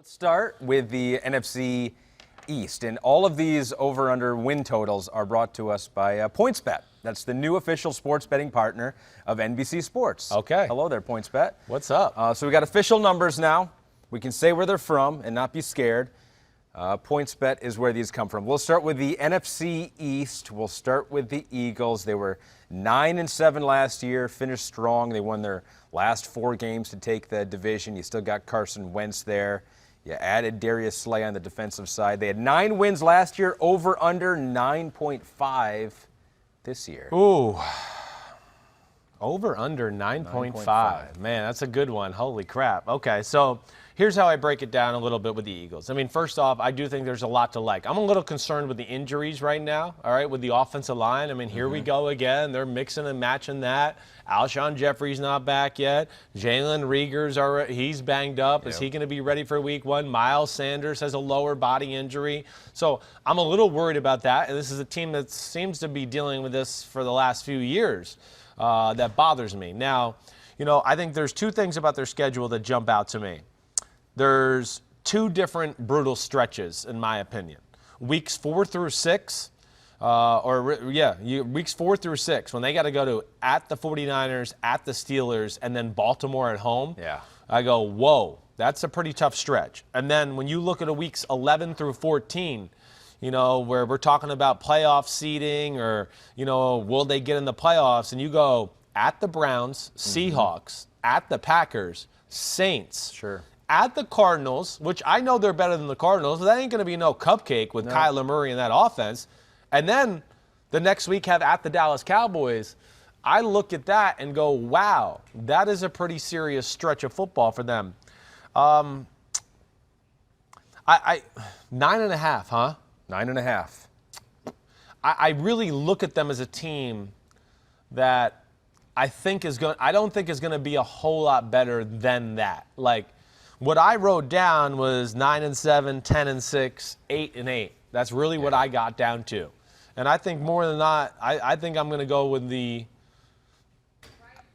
Let's start with the NFC East, and all of these over-under win totals are brought to us by PointsBet. That's the new official sports betting partner of NBC Sports. Okay. Hello there, PointsBet. What's up? So we got official numbers now. We can say where they're from and not be scared. PointsBet is where these come from. We'll start with the NFC East. We'll start with the Eagles. They were 9-7 last year, finished strong. They won their last 4 games to take the division. You still got Carson Wentz there. You added Darius Slay on the defensive side. They had 9 wins last year, over under 9.5 this year. Ooh. Over under 9.5. Man, that's a good one. Holy crap. Okay, so here's how I break it down a little bit with the Eagles. I mean, first off, I do think there's a lot to like. I'm a little concerned with the injuries right now, all right, with the offensive line. I mean, here we go again. They're mixing and matching that. Alshon Jeffrey's not back yet. Jalen Reagor's he's banged up. Is he going to be ready for week 1? Miles Sanders has a lower body injury. So I'm a little worried about that, and this is a team that seems to be dealing with this for the last few years. That bothers me. Now, you know, I think there's 2 things about their schedule that jump out to me. There's 2 different brutal stretches, in my opinion. Weeks 4 through 6, weeks 4 through 6, when they got to go to at the 49ers, at the Steelers, and then Baltimore at home. Yeah. I go, whoa, that's a pretty tough stretch. And then when you look at weeks 11 through 14, you know, where we're talking about playoff seeding or, you know, will they get in the playoffs? And you go at the Browns, Seahawks, at the Packers, Saints. Sure. At the Cardinals, which I know they're better than the Cardinals, but that ain't going to be no cupcake with Kyler Murray in that offense. And then the next week have at the Dallas Cowboys. I look at that and go, wow, that is a pretty serious stretch of football for them. 9.5, huh? 9.5. I really look at them as a team that I don't think is going to be a whole lot better than that. Like, what I wrote down was 9-7, 10-6, 8-8. That's really what I got down to. And I think more than not, I think I'm going to go with the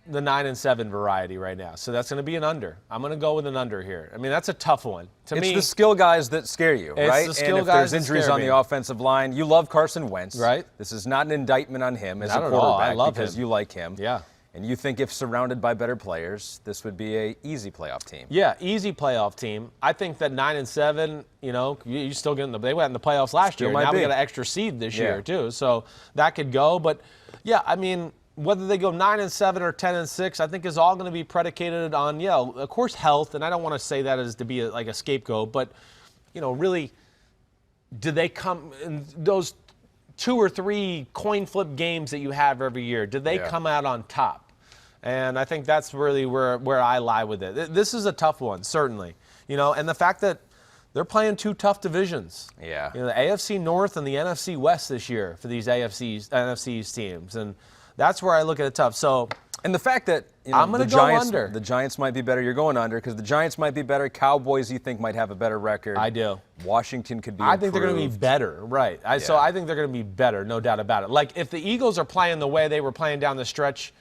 9-7 variety right now. So that's going to be an under. I'm going to go with an under here. I mean, that's a tough one. To me, it's the skill guys that scare you, right? It's the skill and if guys there's that injuries scare on me. the offensive line, you love Carson Wentz. Right. This is not an indictment on him as Not a at all. quarterback I love because him. you like him. Yeah. And you think if surrounded by better players, this would be an easy playoff team. Yeah, easy playoff team. I think that 9-7, you know, you still get they went in the playoffs last year. Now we got an extra seed this year too, so that could go. But yeah, I mean, whether they go 9-7 or 10-6, I think is all going to be predicated on of course, health. And I don't want to say that as to be like a scapegoat, but you know, really, do they come in those 2 or 3 coin flip games that you have every year? Did they come out on top? And I think that's really where I lie with it. This is a tough one, certainly. You know, and the fact that they're playing 2 tough divisions. Yeah. You know, the AFC North and the NFC West this year for these NFC's teams. And that's where I look at it tough. So, and the fact that I'm going to go under. The Giants might be better. You're going under because the Giants might be better. Cowboys, you think, might have a better record. I do. Washington could be I think they're going to be better, right. So I think they're going to be better, no doubt about it. Like, if the Eagles are playing the way they were playing down the stretch,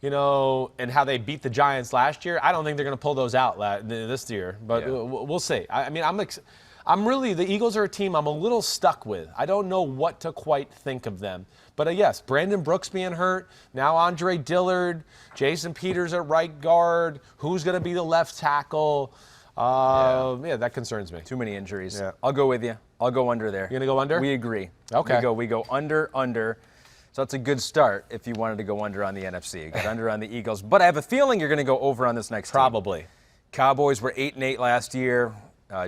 you know, and how they beat the Giants last year, I don't think they're going to pull those out this year. But we'll see. I mean, I'm really, the Eagles are a team I'm a little stuck with. I don't know what to quite think of them. But yes, Brandon Brooks being hurt, now Andre Dillard, Jason Peters at right guard, who's going to be the left tackle? That concerns me. Too many injuries. Yeah. I'll go with you. I'll go under there. You're going to go under? We agree. Okay. We go under. So that's a good start if you wanted to go under on the NFC. You got under on the Eagles. But I have a feeling you're going to go over on this next team. Probably. Cowboys were 8-8 last year.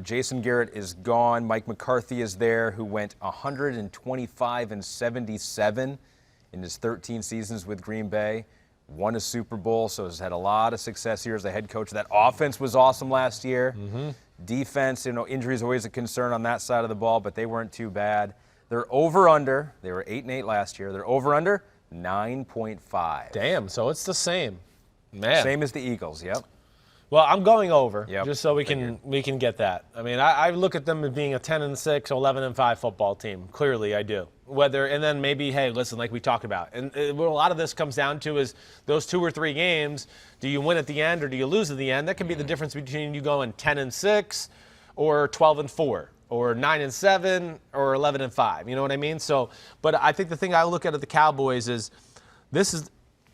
Jason Garrett is gone. Mike McCarthy is there, who went 125-77 in his 13 seasons with Green Bay. Won a Super Bowl, so has had a lot of success here as a head coach. That offense was awesome last year. Defense, you know, injuries always a concern on that side of the ball, but they weren't too bad. They're over-under. They were 8-8 last year. They're over-under 9.5. Damn, so it's the same. Man. Same as the Eagles, yep. Well, I'm going over, Yep. just so we can get that. I mean, I look at them as being a 10-6, 11-5 football team. Clearly, I do. And then maybe, hey, listen, like we talked about, and what a lot of this comes down to is those 2 or 3 games. Do you win at the end or do you lose at the end? That could be the difference between you going 10-6 or 12-4 or 9-7 or 11-5. You know what I mean? So, but I think the thing I look at the Cowboys is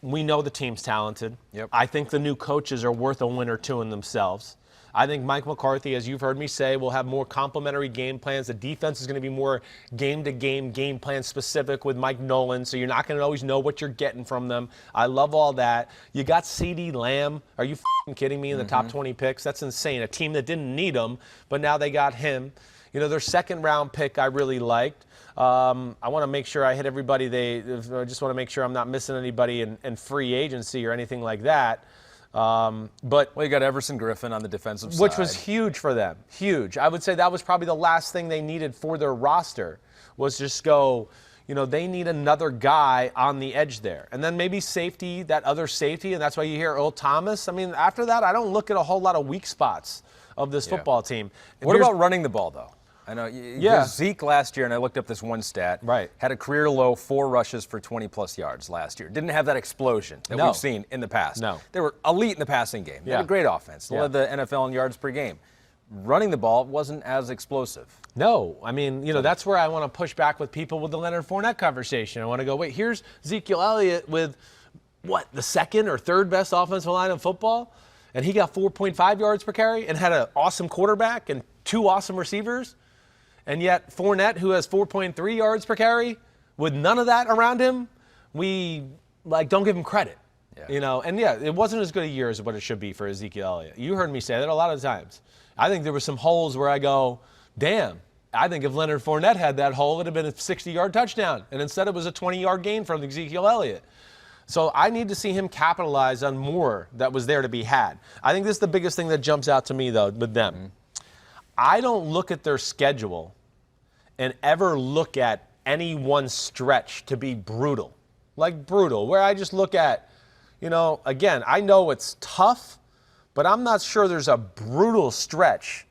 we know the team's talented. Yep. I think the new coaches are worth a win or two in themselves. I think Mike McCarthy, as you've heard me say, will have more complementary game plans. The defense is going to be more game-to-game, game plan specific with Mike Nolan, so you're not going to always know what you're getting from them. I love all that. You got CeeDee Lamb. Are you kidding me in the top 20 picks? That's insane. A team that didn't need him, but now they got him. You know, their second-round pick I really liked. I want to make sure I hit everybody. I just want to make sure I'm not missing anybody in free agency or anything like that. But you got Everson Griffin on the defensive side, which was huge for them. Huge. I would say that was probably the last thing they needed for their roster was just go, you know, they need another guy on the edge there. And then maybe safety, that other safety, and that's why you hear Earl Thomas. I mean, after that, I don't look at a whole lot of weak spots of this football team. What about running the ball, though? I know Zeke last year, and I looked up this one stat, had a career low 4 rushes for 20-plus yards last year. Didn't have that explosion that we've seen in the past. No. They were elite in the passing game. They had a great offense. They led the NFL in yards per game. Running the ball wasn't as explosive. No. I mean, you know, that's where I want to push back with people with the Leonard Fournette conversation. I want to go, wait, here's Ezekiel Elliott with, the second or third best offensive line in football? And he got 4.5 yards per carry and had an awesome quarterback and 2 awesome receivers? And yet Fournette, who has 4.3 yards per carry, with none of that around him, we don't give him credit. You know, and it wasn't as good a year as what it should be for Ezekiel Elliott. You heard me say that a lot of times. I think there were some holes where I go, damn, I think if Leonard Fournette had that hole, it would have been a 60-yard touchdown. And instead it was a 20-yard gain from Ezekiel Elliott. So I need to see him capitalize on more that was there to be had. I think this is the biggest thing that jumps out to me, though, with them. I don't look at their schedule and ever look at any one stretch to be brutal. Like brutal, where I just look at, you know, again, I know it's tough, but I'm not sure there's a brutal stretch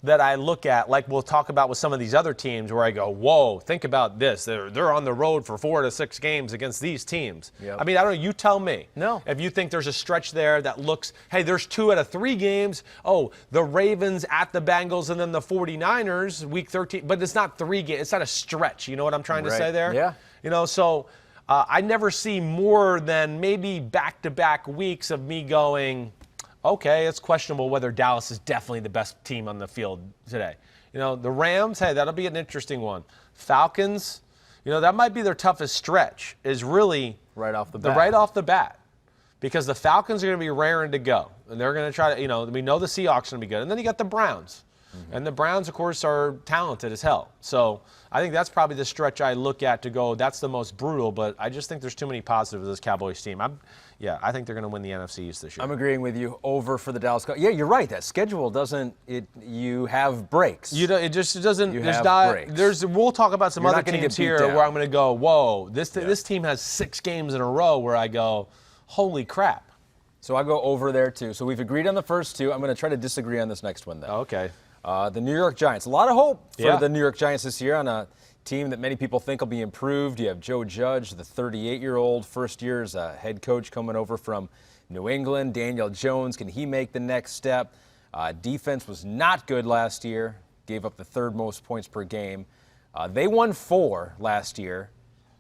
that I look at, like we'll talk about with some of these other teams, where I go, whoa, think about this. They're on the road for 4 to 6 games against these teams. I mean, I don't know. You tell me. No. If you think there's a stretch there that looks, hey, there's 2 out of 3 games. Oh, the Ravens at the Bengals and then the 49ers, week 13. But it's not 3 games. It's not a stretch. You know what I'm trying to say there? Yeah. You know, so I never see more than maybe back-to-back weeks of me going, okay, it's questionable whether Dallas is definitely the best team on the field today. You know, the Rams, hey, that'll be an interesting one. Falcons, you know, that might be their toughest stretch, is really right off the bat. Right off the bat. Because the Falcons are going to be raring to go. And they're going to try to, you know, we know the Seahawks are going to be good. And then you got the Browns. And the Browns, of course, are talented as hell. So I think that's probably the stretch I look at to go, that's the most brutal. But I just think there's too many positives with this Cowboys team. I think they're going to win the NFC East this year. I'm agreeing with you. Over for the Dallas Cowboys. Yeah, you're right. That schedule doesn't. You have breaks. It just doesn't. You there's have not. breaks. We'll talk about some You're other not gonna teams get beat here down. where I'm going to go, whoa, this team has 6 games in a row where I go, holy crap. So I go over there too. So we've agreed on the first 2. I'm going to try to disagree on this next one then. Okay. The New York Giants. A lot of hope for the New York Giants this year on a team that many people think will be improved. You have Joe Judge, the 38-year-old, first year as a head coach coming over from New England. Daniel Jones, can he make the next step? Defense was not good last year. Gave up the 3rd most points per game. They won 4 last year.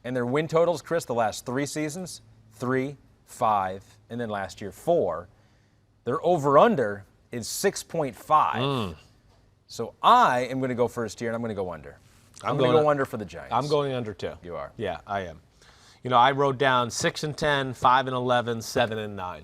And their win totals, Chris, the last 3 seasons, 3, 5, and then last year 4. Their over-under is 6.5. So I am going to go first here, and I'm going to go under. I'm going to go under for the Giants. I'm going under too. You are? Yeah, I am. You know, I wrote down 6-10, 5-11, 7-9.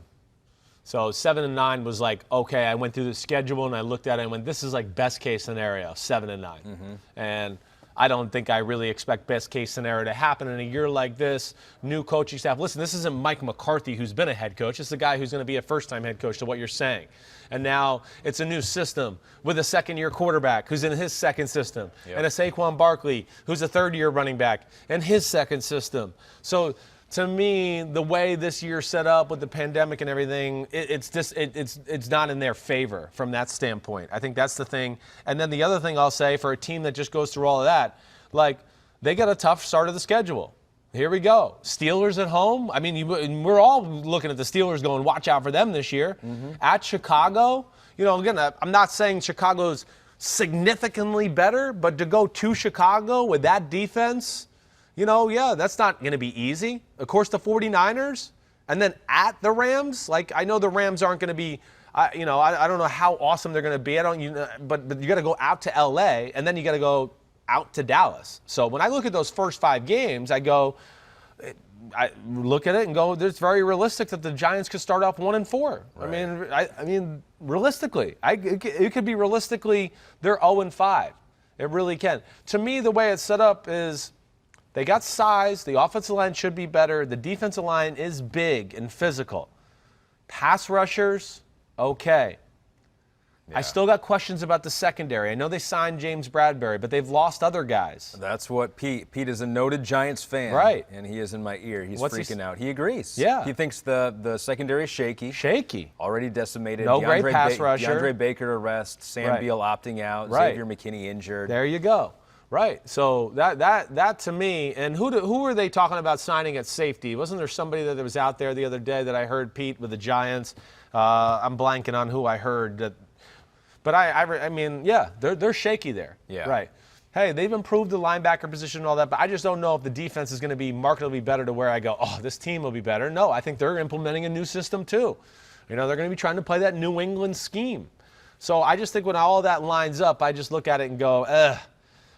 So 7-9 was like, okay, I went through the schedule and I looked at it and went, this is like best case scenario, 7-9. And I don't think I really expect best case scenario to happen in a year like this. New coaching staff. Listen, this isn't Mike McCarthy who's been a head coach. It's the guy who's going to be a first-time head coach to what you're saying. And now it's a new system with a second-year quarterback who's in his second system. And a Saquon Barkley who's a third-year running back in his second system. So to me, the way this year's set up with the pandemic and everything, it's not in their favor from that standpoint. I think that's the thing. And then the other thing I'll say for a team that just goes through all of that, like they got a tough start of the schedule. Here we go. Steelers at home. I mean, we're all looking at the Steelers going, watch out for them this year. At Chicago, you know, again, I'm not saying Chicago's significantly better, but to go to Chicago with that defense, that's not going to be easy. Of course, the 49ers, and then at the Rams, I know the Rams aren't going to be, I don't know how awesome they're going to be. But you got to go out to LA, and then you got to go out to Dallas. So when I look at those first 5 games, I look at it and go, it's very realistic that the Giants could start off 1-4. Right. I mean, realistically, it could be realistically they're 0-5. It really can. To me, the way it's set up is they got size. The offensive line should be better. The defensive line is big and physical. Pass rushers, okay. Yeah. I still got questions about the secondary. I know they signed James Bradbury, but they've lost other guys. That's what Pete is a noted Giants fan. Right. And he is in my ear. He's freaking out. He agrees. Yeah. He thinks the secondary is shaky. Shaky. Already decimated. No great pass rusher. DeAndre Baker arrest. Sam Beal opting out. Right. Xavier McKinney injured. There you go. Right. So that to me, and who are they talking about signing at safety? Wasn't there somebody that was out there the other day that I heard, Pete, with the Giants? I'm blanking on who I heard that. But I mean, yeah, they're shaky there. Yeah. Right. Hey, they've improved the linebacker position and all that, but I just don't know if the defense is going to be markedly better to where I go, this team will be better. No, I think they're implementing a new system too. They're going to be trying to play that New England scheme. So I just think when all of that lines up, I just look at it and go,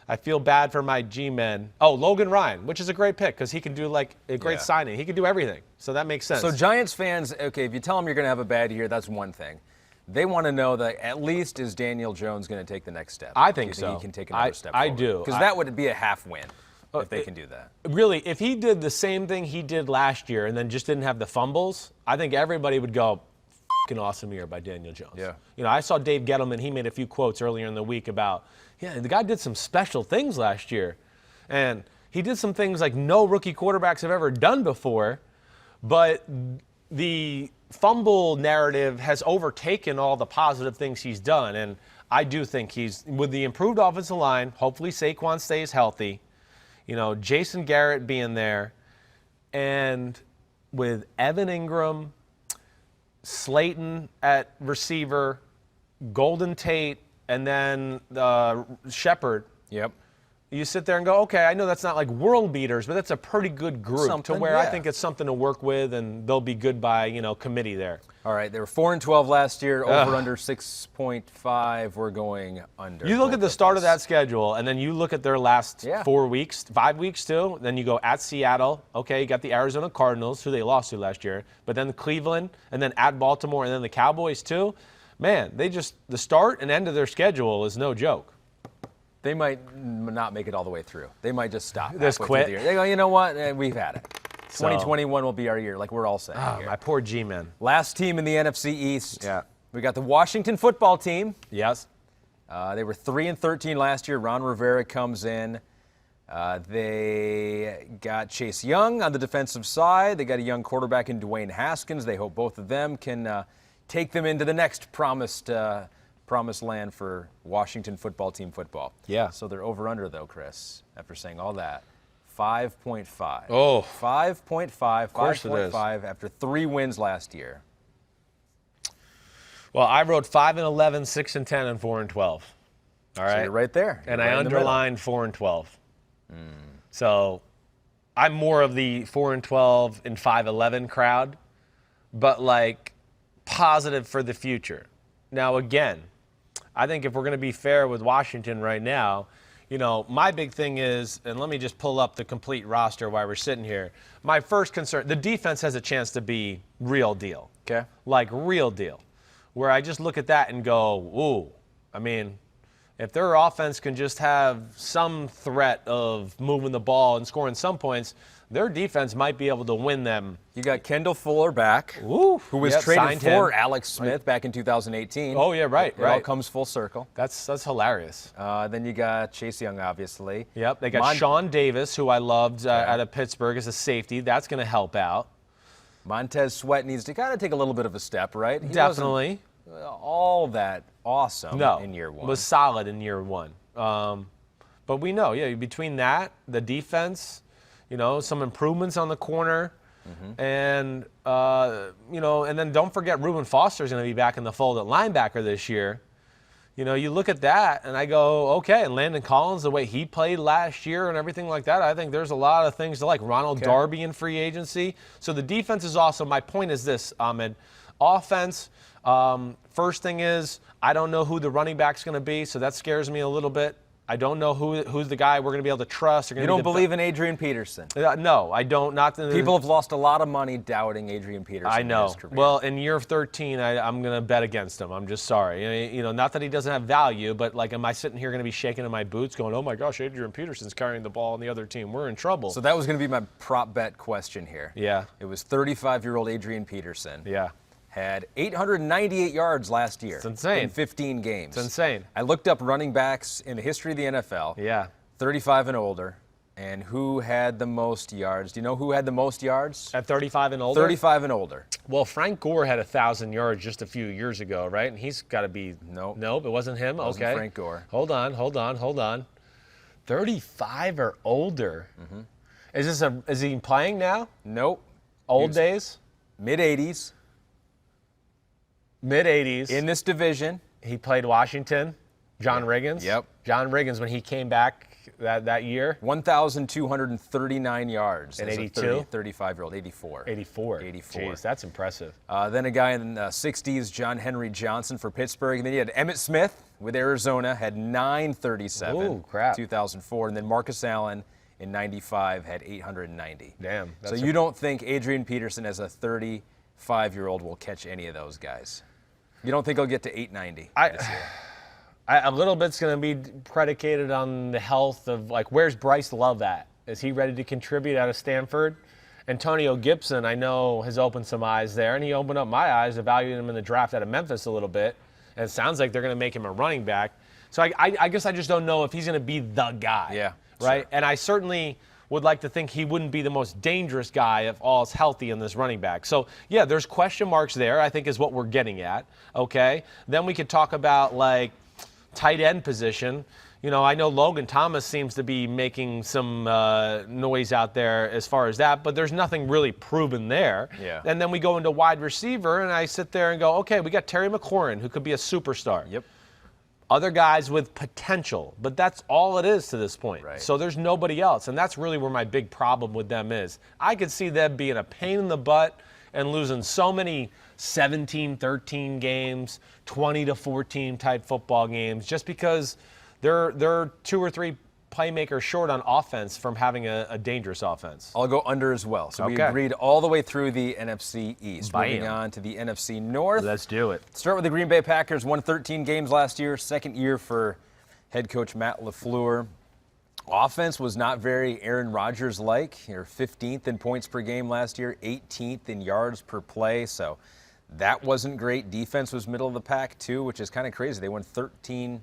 I feel bad for my G-men. Oh, Logan Ryan, which is a great pick because he can do a great signing. He can do everything. So that makes sense. So Giants fans, okay, if you tell them you're going to have a bad year, that's one thing. They want to know that at least is Daniel Jones going to take the next step? I think so. He can take another step I forward? do. Because that would be a half win if they can do that. Really, if he did the same thing he did last year and then just didn't have the fumbles, I think everybody would go, fucking awesome year by Daniel Jones. Yeah. I saw Dave Gettleman, he made a few quotes earlier in the week about, the guy did some special things last year. And he did some things like no rookie quarterbacks have ever done before, but the fumble narrative has overtaken all the positive things he's done. And I do think with the improved offensive line, hopefully Saquon stays healthy, Jason Garrett being there, and with Evan Ingram, Slayton at receiver, Golden Tate, and then Shepard. Yep. You sit there and go, okay, I know that's not like world beaters, but that's a pretty good group to where I think it's something to work with, and they'll be good by, committee there. All right, they were 4-12 last year, over under 6.5. We're going under. You look at the start of that schedule, and then you look at their last 4 weeks, 5 weeks too. Then you go at Seattle. Okay, you got the Arizona Cardinals, who they lost to last year, but then Cleveland, and then at Baltimore, and then the Cowboys too. Man, the start and end of their schedule is no joke. They might not make it all the way through. They might just stop. Just quit. They go, you know what? We've had it. 2021 will be our year, like we're all saying here. My poor G-men. Last team in the NFC East. Yeah. We got the Washington football team. Yes. They were 3-13 last year. Ron Rivera comes in. They got Chase Young on the defensive side. They got a young quarterback in Dwayne Haskins. They hope both of them can take them into the next promised land for Washington football team football. Yeah. So they're over under though, Chris, after saying all that. 5.5. Oh. 5.5. 5.5 after 3 wins last year. Well, I wrote 5-11, 6-10, and 4-12. All right. So you're right there. And I underlined 4-12. So I'm more of the 4-12 and 5-11 crowd, but positive for the future. Now, again, I think if we're going to be fair with Washington right now, my big thing is, and let me just pull up the complete roster while we're sitting here. My first concern, the defense has a chance to be real deal. Okay. Real deal. Where I just look at that and go, ooh, I mean, if their offense can just have some threat of moving the ball and scoring some points, their defense might be able to win them. You got Kendall Fuller back, who was traded for Alex Smith back in 2018. Oh, yeah, right. It all comes full circle. That's hilarious. Then you got Chase Young, obviously. Yep, they got Sean Davis, who I loved out of Pittsburgh as a safety. That's going to help out. Montez Sweat needs to kind of take a little bit of a step, right? He Definitely. wasn't all that awesome in year one. Was solid in year one. But we know, between that, the defense, some improvements on the corner, and, and then don't forget Reuben Foster's going to be back in the fold at linebacker this year. you look at that and I go, okay, and Landon Collins, the way he played last year and everything like that, I think there's a lot of things to like. Ronald Darby in free agency. So the defense is awesome. My point is this, Ahmed. Offense, first thing is, I don't know who the running back's going to be, so that scares me a little bit. I don't know who's the guy we're going to be able to trust. You don't believe in Adrian Peterson? No, I don't. People have lost a lot of money doubting Adrian Peterson. I know. In his career. Well, in year 13, I'm going to bet against him. I'm just sorry. Not that he doesn't have value, but like, am I sitting here going to be shaking in my boots going, oh my gosh, Adrian Peterson's carrying the ball on the other team. We're in trouble. So that was going to be my prop bet question here. Yeah. It was 35-year-old Adrian Peterson. Yeah. Had 898 yards last year. It's insane. In 15 games. It's insane. I looked up running backs in the history of the NFL. Yeah. 35 and older. And who had the most yards? Do you know who had the most yards? At 35 and older? 35 and older. Well, Frank Gore had 1,000 yards just a few years ago, right? And he's got to be. Nope. Nope, it wasn't him? It wasn't okay. Frank Gore. Hold on. 35 or older. Mm-hmm. Is he playing now? Nope. Old days? Mid-80s. Mid-80s. In this division. He played Washington. John Riggins. Yep. John Riggins, when he came back that year. 1,239 yards. And as 82? 35-year-old. 84. 84. 84. Jeez, that's impressive. Then a guy in the 60s, John Henry Johnson for Pittsburgh. And then you had Emmitt Smith with Arizona, had 937. Ooh, crap. 2004. And then Marcus Allen in 95 had 890. Damn. So you don't think Adrian Peterson as a 35-year-old will catch any of those guys? You don't think he'll get to 890 this year? A little bit's going to be predicated on the health of, like, where's Bryce Love at? Is he ready to contribute out of Stanford? Antonio Gibson, I know, has opened some eyes there, and he opened up my eyes, evaluating him in the draft out of Memphis a little bit. And it sounds like they're going to make him a running back. So I guess I just don't know if he's going to be the guy. Yeah. Right? Sure. And I certainly would like to think he wouldn't be the most dangerous guy if all's healthy in this running back. So, yeah, there's question marks there, I think, is what we're getting at, okay? Then we could talk about, like, tight end position. I know Logan Thomas seems to be making some noise out there as far as that, but there's nothing really proven there. Yeah. And then we go into wide receiver, and I sit there and go, okay, we got Terry McLaurin, who could be a superstar. Yep. Other guys with potential, but that's all it is to this point. Right. So there's nobody else, and that's really where my big problem with them is. I could see them being a pain in the butt and losing so many 17-13 games, 20-14 type football games, just because they're 2 or 3 playmakers short on offense from having a dangerous offense. I'll go under as well. So we Okay. agreed all the way through the NFC East. Bam. Moving on to the NFC North. Let's do it. Start with the Green Bay Packers. Won 13 games last year. Second year for head coach Matt LaFleur. Offense was not very Aaron Rodgers-like. You're 15th in points per game last year, 18th in yards per play. So that wasn't great. Defense was middle of the pack, too, which is kind of crazy. They won 13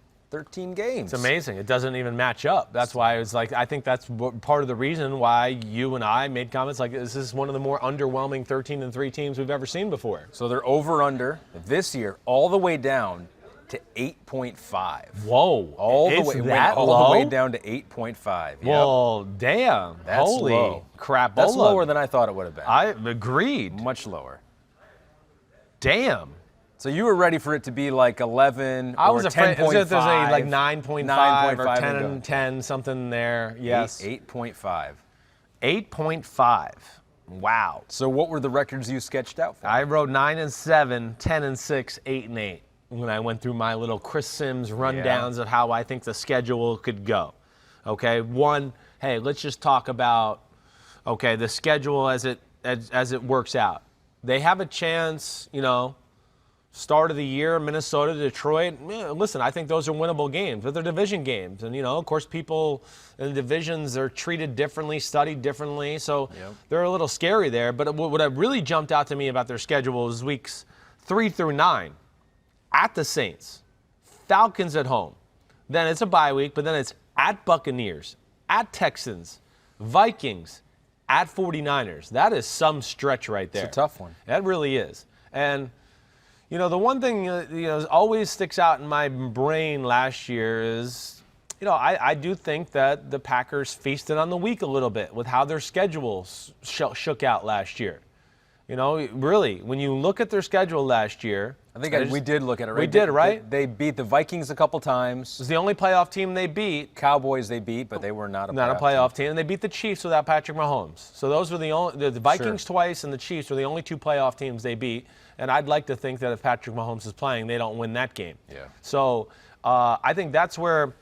games. It's amazing. It doesn't even match up. That's why it's like, I think that's part of the reason why you and I made comments like this is one of the more underwhelming 13-3 teams we've ever seen before. So they're over-under this year all the way down to 8.5. Whoa. All the way down to 8.5. Yep. Well, damn. That's Holy low. crap. That's lower than I thought it would have been. I agreed. Much lower. Damn. So you were ready for it to be like 11 I or was afraid 10.5. there's like 9.5 or 10 and and 10, something there. Yes. 8.5. 8.5. Wow. So what were the records you sketched out for? I wrote 9-7, 10-6, 8-8 when I went through my little Chris Simms rundowns of how I think the schedule could go. Okay, hey, let's just talk about the schedule as it works out. They have a chance, start of the year, Minnesota, Detroit. Listen, I think those are winnable games, but they're division games. And, of course, people in the divisions are treated differently, studied differently, so they're a little scary there. But what really jumped out to me about their schedule was weeks 3 through 9 at the Saints, Falcons at home. Then it's a bye week, but then it's at Buccaneers, at Texans, Vikings, at 49ers. That is some stretch right there. It's a tough one. That really is. And the one thing always sticks out in my brain last year is, I do think that the Packers feasted on the week a little bit with how their schedule shook out last year. Really, when you look at their schedule last year, I think we did look at it, right? We did, right? They beat the Vikings a couple times. It was the only playoff team they beat. Cowboys they beat, but they were not a playoff team. And they beat the Chiefs without Patrick Mahomes. So those were the Vikings twice and the Chiefs were the only two playoff teams they beat. And I'd like to think that if Patrick Mahomes is playing, they don't win that game. Yeah. So I think that's where,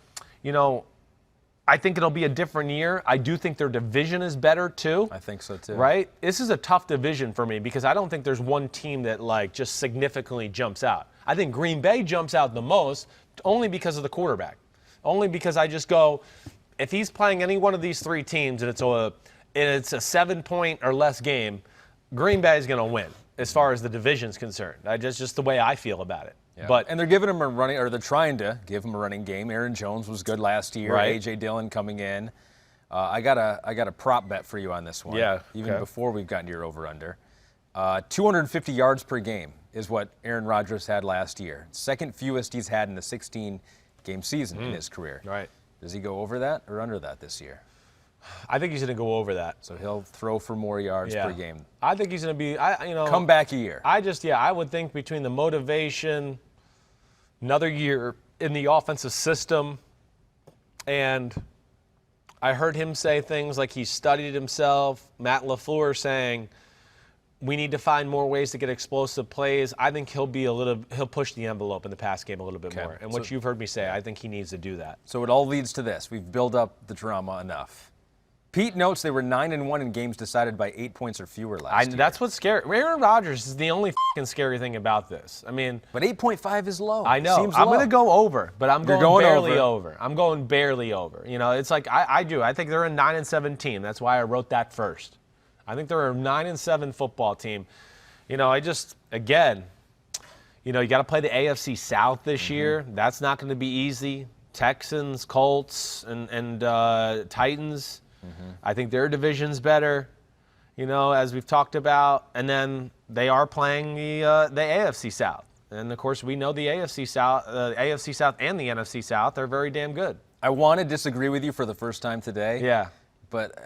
I think it'll be a different year. I do think their division is better too. I think so too. Right? This is a tough division for me because I don't think there's one team that just significantly jumps out. I think Green Bay jumps out the most only because of the quarterback. Only because I just go, if he's playing any one of these three teams and it's a 7-point or less game, Green Bay is going to win as far as the division's concerned. Just the way I feel about it. Yeah. And they're giving him a running, or they're trying to give him a running game. Aaron Jones was good last year. Right. A.J. Dillon coming in. I got a prop bet for you on this one. Yeah. Even before we've gotten to your over/under. 250 yards per game is what Aaron Rodgers had last year. Second fewest he's had in a 16-game season in his career. Right. Does he go over that or under that this year? I think he's going to go over that. So he'll throw for more yards per game. I think he's going to be, come back a year. I would think between the motivation, another year in the offensive system, and I heard him say things like he studied himself. Matt LaFleur saying, we need to find more ways to get explosive plays. I think he'll push the envelope in the pass game a little bit more. And what you've heard me say, I think he needs to do that. So it all leads to this. We've built up the drama enough. Pete notes they were 9-1 in games decided by 8 points or fewer last year. That's what's scary. Aaron Rodgers is the only scary thing about this. I mean, but 8.5 is low. I know. Seems I'm low. going to go over, but I'm going barely over. I'm going barely over. It's like I do. I think they're a 9-7 team. That's why I wrote that first. I think they're a 9-7 football team. You got to play the AFC South this year. That's not going to be easy. Texans, Colts, and Titans. I think their division's better, as we've talked about. And then they are playing the AFC South. And, of course, we know the AFC South and the NFC South are very damn good. I want to disagree with you for the first time today. Yeah. But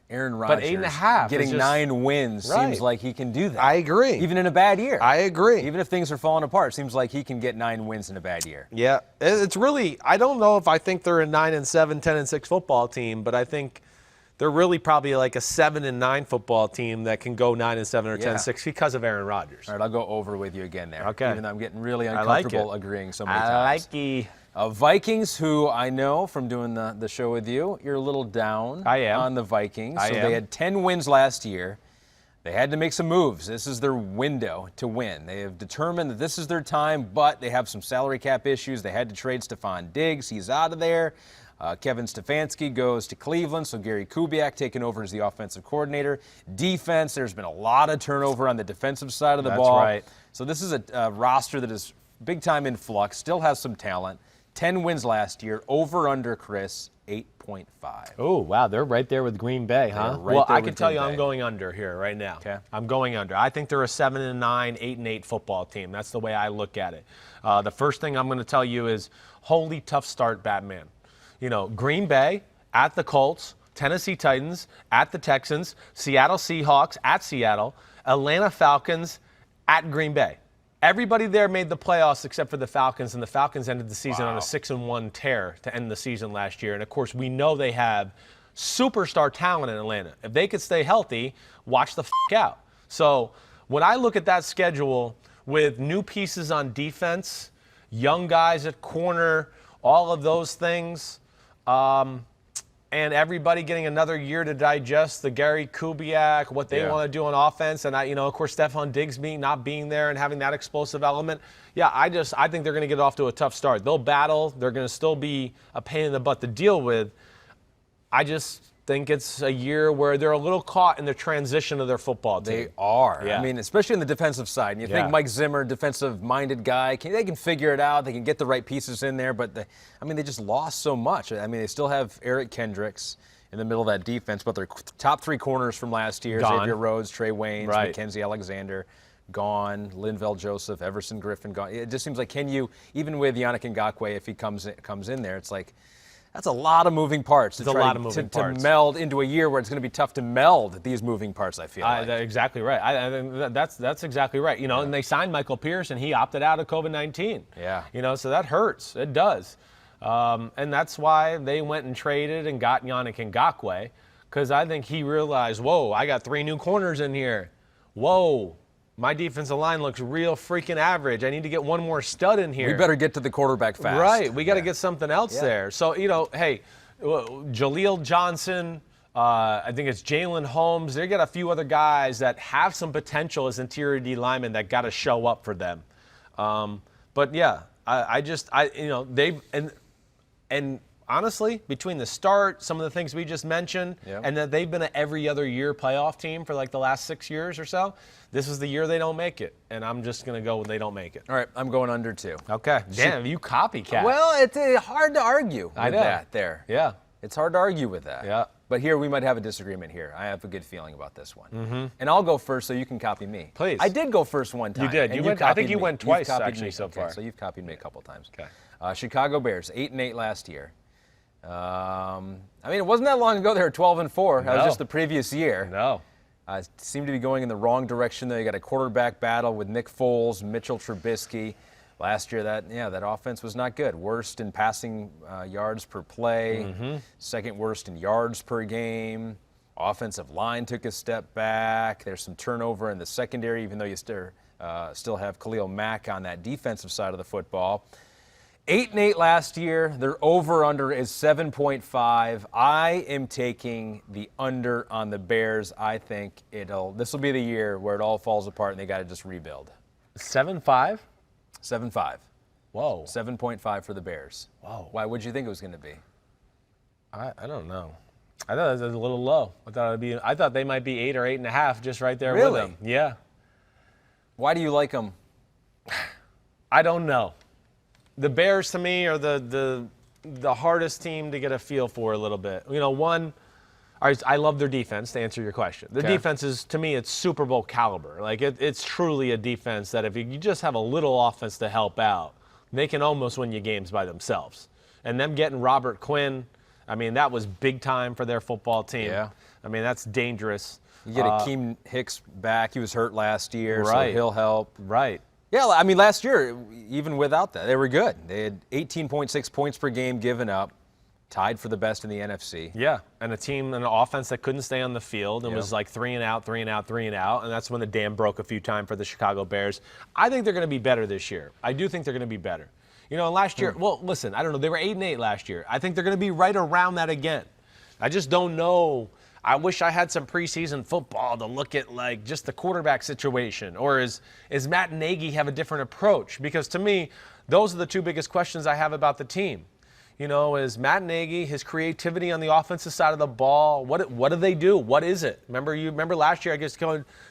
Aaron Rodgers 8.5 getting 9 wins seems like he can do that. I agree. Even in a bad year. I agree. Even if things are falling apart, seems like he can get 9 wins in a bad year. Yeah. It's really, I don't know if I think they're a 9-7, 10-6 football team, but I think they're really probably like a 7-9 football team that can go 9-7 or 10-6 because of Aaron Rodgers. All right, I'll go over with you again there. Okay. Even though I'm getting really uncomfortable agreeing so many times. I like you. Vikings, who I know from doing the show with you, you're a little down on the Vikings. They had 10 wins last year. They had to make some moves. This is their window to win. They have determined that this is their time, but they have some salary cap issues. They had to trade Stephon Diggs. He's out of there. Kevin Stefanski goes to Cleveland, so Gary Kubiak taking over as the offensive coordinator. Defense, there's been a lot of turnover on the defensive side of the ball. That's right. So this is a roster that is big time in flux, still has some talent. 10 wins last year, over under, Chris, 8.5. Oh, wow, they're right there with Green Bay, huh? Well, I can tell you I'm going under here right now. Okay. I'm going under. I think they're a 7-9, 8-8 football team. That's the way I look at it. The first thing I'm going to tell you is, holy tough start, Batman. Green Bay at the Colts, Tennessee Titans at the Texans, Seattle Seahawks at Seattle, Atlanta Falcons at Green Bay. Everybody there made the playoffs except for the Falcons, and the Falcons ended the season on a 6-1 tear to end the season last year. And, of course, we know they have superstar talent in Atlanta. If they could stay healthy, watch the out. So when I look at that schedule with new pieces on defense, young guys at corner, all of those things, and everybody getting another year to digest the Gary Kubiak, what they want to do on offense, and of course, Stephon Diggs not being there and having that explosive element. Yeah, I think they're going to get off to a tough start. They'll battle. They're going to still be a pain in the butt to deal with. I just think it's a year where they're a little caught in the transition of their football team. They are. Yeah. I mean, especially on the defensive side. And you think Mike Zimmer, defensive-minded guy, they can figure it out. They can get the right pieces in there. But, they just lost so much. I mean, they still have Eric Kendricks in the middle of that defense, but their top 3 corners from last year, Xavier Rhodes, Trey Waynes, Mackenzie Alexander, gone. Linval Joseph, Everson Griffin, gone. It just seems like, even with Yannick Ngakoue, if he comes in there, it's like, That's a lot of moving parts. It's a lot of moving parts. To meld into a year where it's going to be tough to meld these moving parts, I feel like. Exactly right. I think that's exactly right. And they signed Michael Pierce, and he opted out of COVID-19. Yeah. So that hurts. It does. And that's why they went and traded and got Yannick Ngakoue, because I think he realized, whoa, I got 3 new corners in here. Whoa. My defensive line looks real freaking average. I need to get one more stud in here. We better get to the quarterback fast. Right. We got to get something else there. So, hey, Jaleel Johnson, I think it's Jalen Holmes. They got a few other guys that have some potential as interior D linemen that got to show up for them. But yeah, they've and honestly, between the start, some of the things we just mentioned, and that they've been an every other year playoff team for like the last 6 years or so, this is the year they don't make it. And I'm just going to go when they don't make it. All right, I'm going under 2. Okay. Damn, you copycat. Well, it's hard to argue with that there. Yeah. It's hard to argue with that. Yeah. But here we might have a disagreement here. I have a good feeling about this one. Mm-hmm. And I'll go first so you can copy me. Please. I did go first one time. You did. I think you went twice actually so far. So you've copied me a couple times. Okay. Chicago Bears, 8-8 last year. It wasn't that long ago they were 12-4. That was just the previous year. No. Seemed to be going in the wrong direction there. You got a quarterback battle with Nick Foles, Mitchell Trubisky. Last year, that offense was not good. Worst in passing yards per play, second worst in yards per game. Offensive line took a step back. There's some turnover in the secondary, even though you still have Khalil Mack on that defensive side of the football. 8-8 last year. Their over-under is 7.5. I am taking the under on the Bears. I think this will be the year where it all falls apart and they got to just rebuild. 7-5? 7.5. Whoa. 7.5 for the Bears. Whoa. Why would you think it was going to be? I don't know. I thought it was a little low. I thought they might be 8 or 8.5 just right there with them. Yeah. Why do you like them? I don't know. The Bears, to me, are the hardest team to get a feel for a little bit. I love their defense, to answer your question. Their defense is, to me, it's Super Bowl caliber. Like, it's truly a defense that if you just have a little offense to help out, they can almost win you games by themselves. And them getting Robert Quinn, that was big time for their football team. Yeah. That's dangerous. You get Akeem Hicks back. He was hurt last year, right. So he'll help. Right. Yeah, last year, even without that, they were good. They had 18.6 points per game given up, tied for the best in the NFC. Yeah, and an offense that couldn't stay on the field and was like 3 and out, and that's when the dam broke a few times for the Chicago Bears. I think they're going to be better this year. I do think they're going to be better. Last year, well, listen, I don't know, they were 8-8 last year. I think they're going to be right around that again. I just don't know. I wish I had some preseason football to look at, like, just the quarterback situation. Or is Matt Nagy have a different approach? Because to me, those are the 2 biggest questions I have about the team. Is Matt Nagy, his creativity on the offensive side of the ball, what do they do? What is it? Remember last year, I guess it's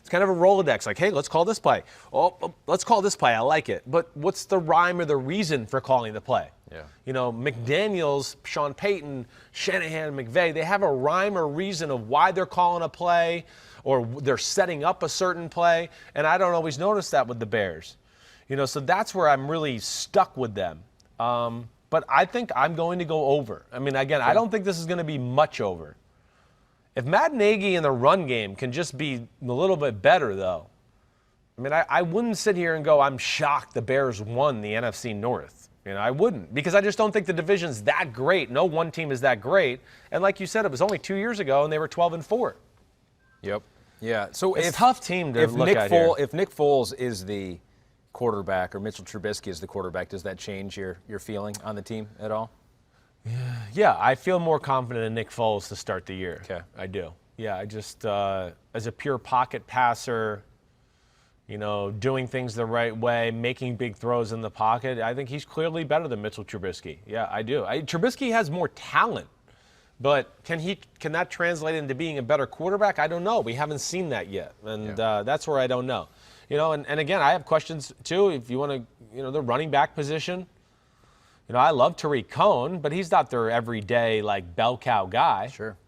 kind of a Rolodex. Like, hey, let's call this play. Oh, let's call this play. I like it. But what's the rhyme or the reason for calling the play? Yeah. McDaniels, Sean Payton, Shanahan, McVay, they have a rhyme or reason of why they're calling a play or they're setting up a certain play, and I don't always notice that with the Bears. So that's where I'm really stuck with them. But I think I'm going to go over. Again, I don't think this is going to be much over. If Matt Nagy in the run game can just be a little bit better, though, I wouldn't sit here and go, I'm shocked the Bears won the NFC North. I wouldn't, because I just don't think the division's that great. No one team is that great. And like you said, it was only 2 years ago, and they were 12-4. Yep. Yeah. So it's a tough team to look at here. If Nick Foles is the quarterback or Mitchell Trubisky is the quarterback, does that change your feeling on the team at all? Yeah, I feel more confident in Nick Foles to start the year. Okay. I do. Yeah, I just, as a pure pocket passer, doing things the right way, making big throws in the pocket, I think he's clearly better than Mitchell Trubisky. Yeah, I do. Trubisky has more talent, but can that translate into being a better quarterback? I don't know. We haven't seen that yet, and that's where I don't know. And again, I have questions too. If you want to, the running back position. I love Tariq Cohen, but he's not their everyday bell cow guy. Sure.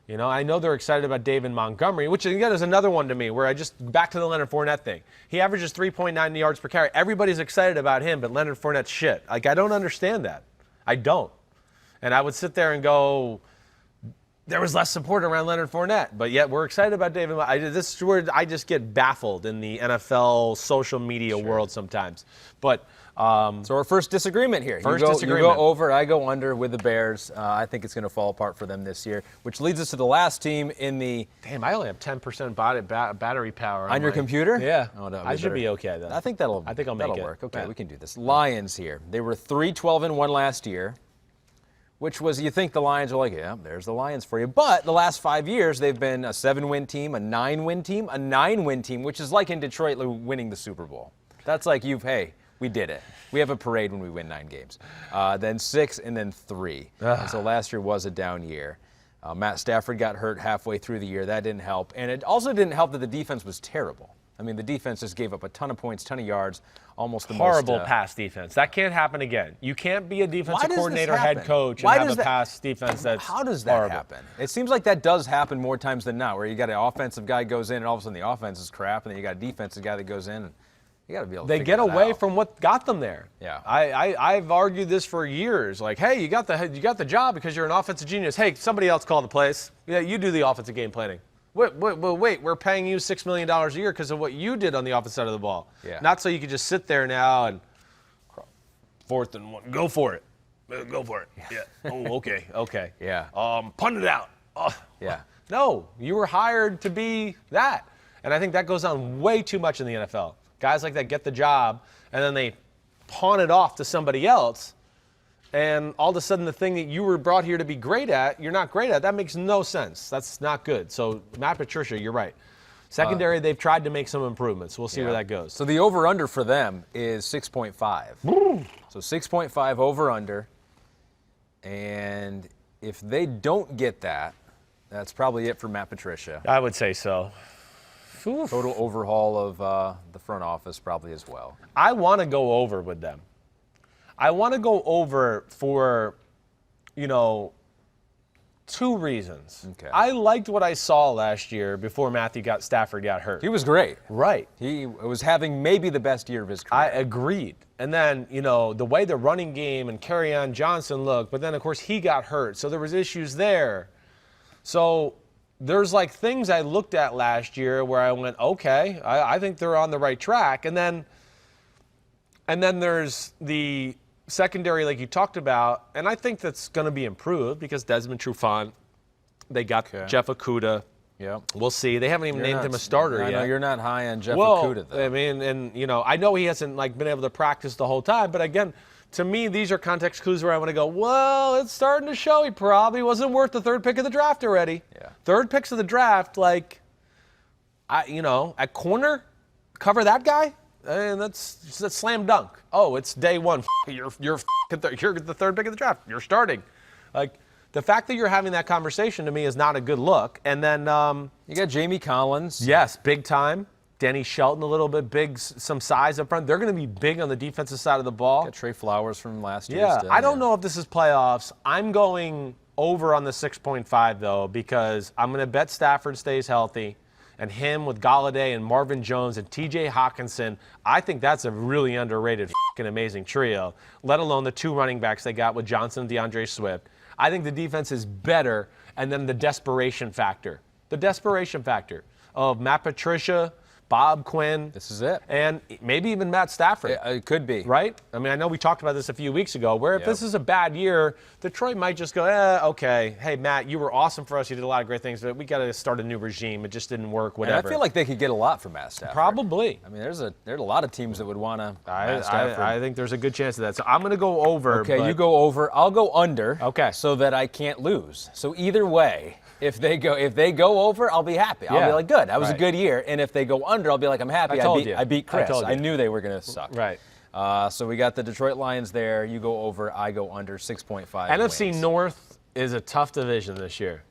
I know they're excited about David Montgomery, which again is another one to me where back to the Leonard Fournette thing. He averages 3.9 yards per carry. Everybody's excited about him, but Leonard Fournette's shit. I don't understand that. I don't. And I would sit there and go, there was less support around Leonard Fournette, but yet we're excited about David. This is where I just get baffled in the NFL social media world sometimes. But so our first disagreement here. You go over, I go under with the Bears. I think it's going to fall apart for them this year, which leads us to the last team in the. Damn, I only have 10% battery power on your computer. Yeah, oh, no, I should be okay then. I think I'll make it work. Okay, yeah. We can do this. Lions here. They were 3-12-1 last year. Which was, you think the Lions are like, yeah, there's the Lions for you. But the last 5 years, they've been a 7-win team, a 9-win team, a 9-win team, which is like in Detroit winning the Super Bowl. That's like hey, we did it. We have a parade when we win 9 games. Then 6 and then 3. And so last year was a down year. Matt Stafford got hurt halfway through the year. That didn't help. And it also didn't help that the defense was terrible. I mean, the defense just gave up a ton of points, ton of yards, almost the horrible pass defense. That can't happen again. You can't be a defensive coordinator, head coach, and have a pass defense that's How does that happen? It seems like that does happen more times than not, where you got an offensive guy goes in, and all of a sudden the offense is crap, and then you got a defensive guy that goes in, and you got to be able to They get away from what got them there. Yeah. I've argued this for years. Like, hey, you got the job because you're an offensive genius. Hey, somebody else call the plays. Yeah, you do the offensive game planning. Wait, we're paying you $6 million a year because of what you did on the offensive side of the ball. Yeah. Not so you could just sit there now and 4th and 1. Go for it. Go for it. Yeah. Oh, okay. Yeah. Punt it out. Oh. Yeah. No, you were hired to be that. And I think that goes on way too much in the NFL. Guys like that get the job, and then they pawn it off to somebody else. And all of a sudden, the thing that you were brought here to be great at, you're not great at. That makes no sense. That's not good. So, Matt Patricia, you're right. Secondary, they've tried to make some improvements. We'll see where that goes. So, the over-under for them is 6.5. So, 6.5 over-under. And if they don't get that, that's probably it for Matt Patricia. I would say so. Total overhaul of the front office probably as well. I want to go over with them. I want to go over for, 2 reasons. Okay. I liked what I saw last year before Stafford got hurt. He was great. Right. He was having maybe the best year of his career. I agreed. And then, the way the running game and Kerryon Johnson looked, but then, of course, he got hurt. So there was issues there. So there's like things I looked at last year where I went, okay, I think they're on the right track. And then there's the secondary, like you talked about, and I think that's going to be improved because Desmond Trufant, they got Jeff Okudah. Yeah, we'll see. They haven't even named him a starter yet. I know you're not high on Jeff Okudah, though. I mean, and I know he hasn't been able to practice the whole time, but again, to me, these are context clues where I want to go, well, it's starting to show he probably wasn't worth the 3rd pick of the draft already. Yeah. 3rd picks of the draft, at corner, cover that guy. And that's slam dunk. Oh, it's day 1. You're the 3rd pick of the draft. You're starting. The fact that you're having that conversation to me is not a good look. And then you got Jamie Collins. Yes, big time. Danny Shelton, a little bit big, some size up front. They're going to be big on the defensive side of the ball. Got Trey Flowers from last year. Yeah, I don't know if this is playoffs. I'm going over on the 6.5 though because I'm going to bet Stafford stays healthy. And him with Galladay and Marvin Jones and T.J. Hawkinson, I think that's a really underrated fucking amazing trio, let alone the 2 running backs they got with Johnson and DeAndre Swift. I think the defense is better, and then the desperation factor. The desperation factor of Matt Patricia, Bob Quinn. This is it. And maybe even Matt Stafford. It could be. Right? I mean, I know we talked about this a few weeks ago, where if this is a bad year, Detroit might just go, okay, hey, Matt, you were awesome for us. You did a lot of great things, but we got to start a new regime. It just didn't work, whatever. And I feel like they could get a lot from Matt Stafford. Probably. I mean, there's a lot of teams that would want to Matt Stafford. I think there's a good chance of that. So I'm going to go over. Okay, you go over. I'll go under. Okay. So that I can't lose. So either way, if they go over, I'll be happy. I'll be like, good. That was a good year. And if they go under, I'll be like, I'm happy. I beat Chris. I knew they were going to suck. Right. So we got the Detroit Lions there. You go over. I go under 6.5. NFC wins. North is a tough division this year.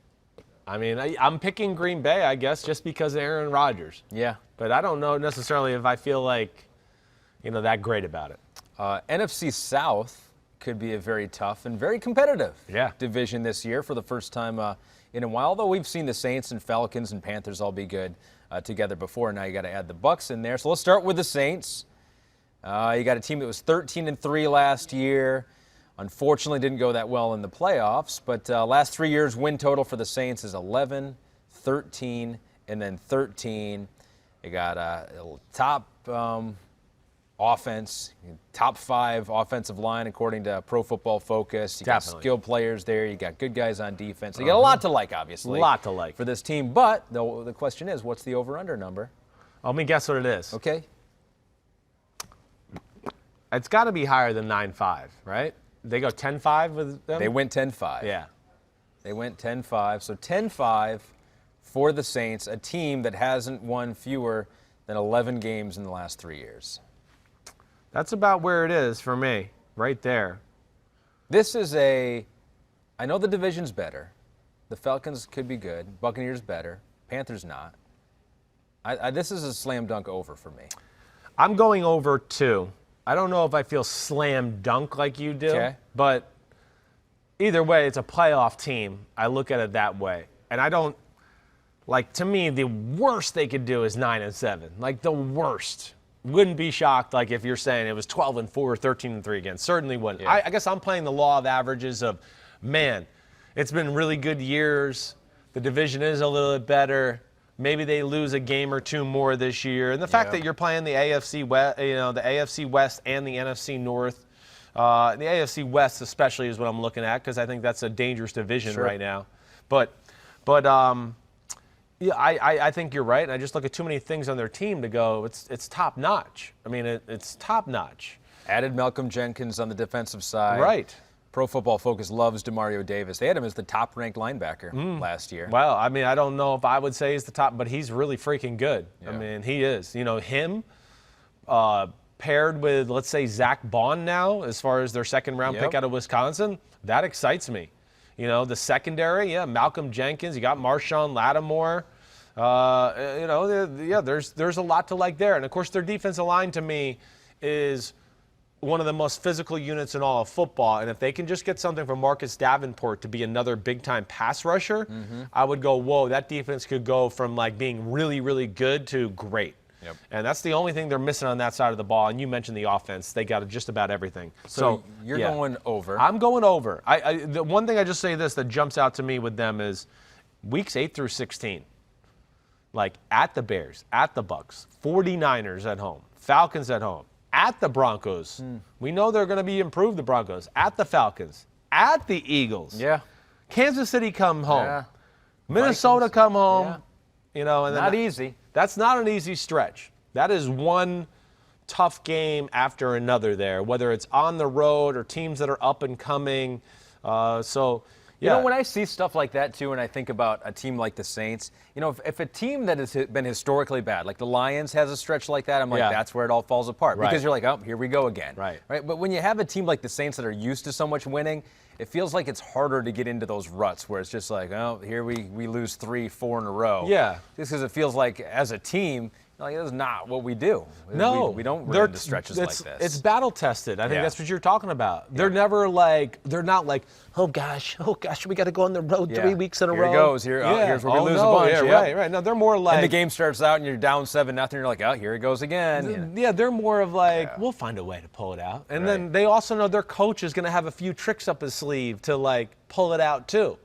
I mean, I'm picking Green Bay, I guess, just because of Aaron Rodgers. Yeah. But I don't know necessarily if I feel like, that great about it. NFC South could be a very tough and very competitive division this year for the first time in a while. Though we've seen the Saints and Falcons and Panthers all be good together before. Now you got to add the Bucs in there. So let's start with the Saints. You got a team that was 13-3 last year. Unfortunately, didn't go that well in the playoffs, but last 3 years win total for the Saints is 11, 13, and then 13. They got a top offense, top 5 offensive line according to Pro Football Focus. You got skilled players there. You got good guys on defense. You got a lot to like, obviously. A lot to like for this team. But the question is, what's the over/under number? Let me guess what it is. Okay. It's got to be higher than 9-5, right? They go 10-5 with them? They went 10-5. Yeah. They went 10-5. So 10-5 for the Saints, a team that hasn't won fewer than 11 games in the last 3 years. That's about where it is for me, right there. This is I know the division's better. The Falcons could be good. Buccaneers better. Panthers not. This is a slam dunk over for me. I'm going over 2. I don't know if I feel slam dunk like you do, but either way, it's a playoff team. I look at it that way. And I don't, to me, the worst they could do is 9-7. Like, the worst. Wouldn't be shocked, if you're saying it was 12-4 or 13-3 again. Certainly wouldn't. Yeah. I guess I'm playing the law of averages of, man, it's been really good years. The division is a little bit better. Maybe they lose a game or 2 more this year. And the fact that you're playing the AFC West, the AFC West and the NFC North, the AFC West especially is what I'm looking at because I think that's a dangerous division right now. But yeah, I think you're right. And I just look at too many things on their team to go, it's top notch. I mean, it's top notch. Added Malcolm Jenkins on the defensive side. Right. Pro Football Focus loves DeMario Davis. They had him as the top-ranked linebacker last year. Well, I mean, I don't know if I would say he's the top, but he's really freaking good. Yeah. I mean, he is. Him paired with, let's say, Zach Bond now, as far as their second-round pick out of Wisconsin, that excites me. The secondary, Malcolm Jenkins. You got Marshawn Lattimore. There's a lot to like there. And, of course, their defensive line, to me, is one of the most physical units in all of football. And if they can just get something from Marcus Davenport to be another big-time pass rusher, I would go, whoa, that defense could go from, being really, really good to great. Yep. And that's the only thing they're missing on that side of the ball. And you mentioned the offense. They got just about everything. So you're going over. I'm going over. The one thing I just say this that jumps out to me with them is weeks 8 through 16. At the Bears, at the Bucs, 49ers at home, Falcons at home, at the Broncos. We know they're going to be improved, the Broncos. At the Falcons, at the Eagles. Yeah. Kansas City come home. Yeah. Minnesota Vikings. Come home. And not easy. That's not an easy stretch. That is one tough game after another there, whether it's on the road or teams that are up and coming. When I see stuff like that, too, and I think about a team like the Saints, if a team that has been historically bad, like the Lions has a stretch like that, I'm like, that's where it all falls apart. Because you're like, oh, here we go again. Right. But when you have a team like the Saints that are used to so much winning, it feels like it's harder to get into those ruts where it's just like, oh, here we lose 3, 4 in a row. Yeah. Just because it feels like, as a team, that's not what we do. No. We don't run into stretches like this. It's battle tested. I think that's what you're talking about. They're never they're not like, oh gosh, we got to go on the road 3 weeks in a row. Here it goes. Here's where we lose a bunch. Yeah, right. No, they're more like. And the game starts out and you're down 7-0. You're like, oh, here it goes again. Yeah, they're more of we'll find a way to pull it out. And then they also know their coach is going to have a few tricks up his sleeve to pull it out too.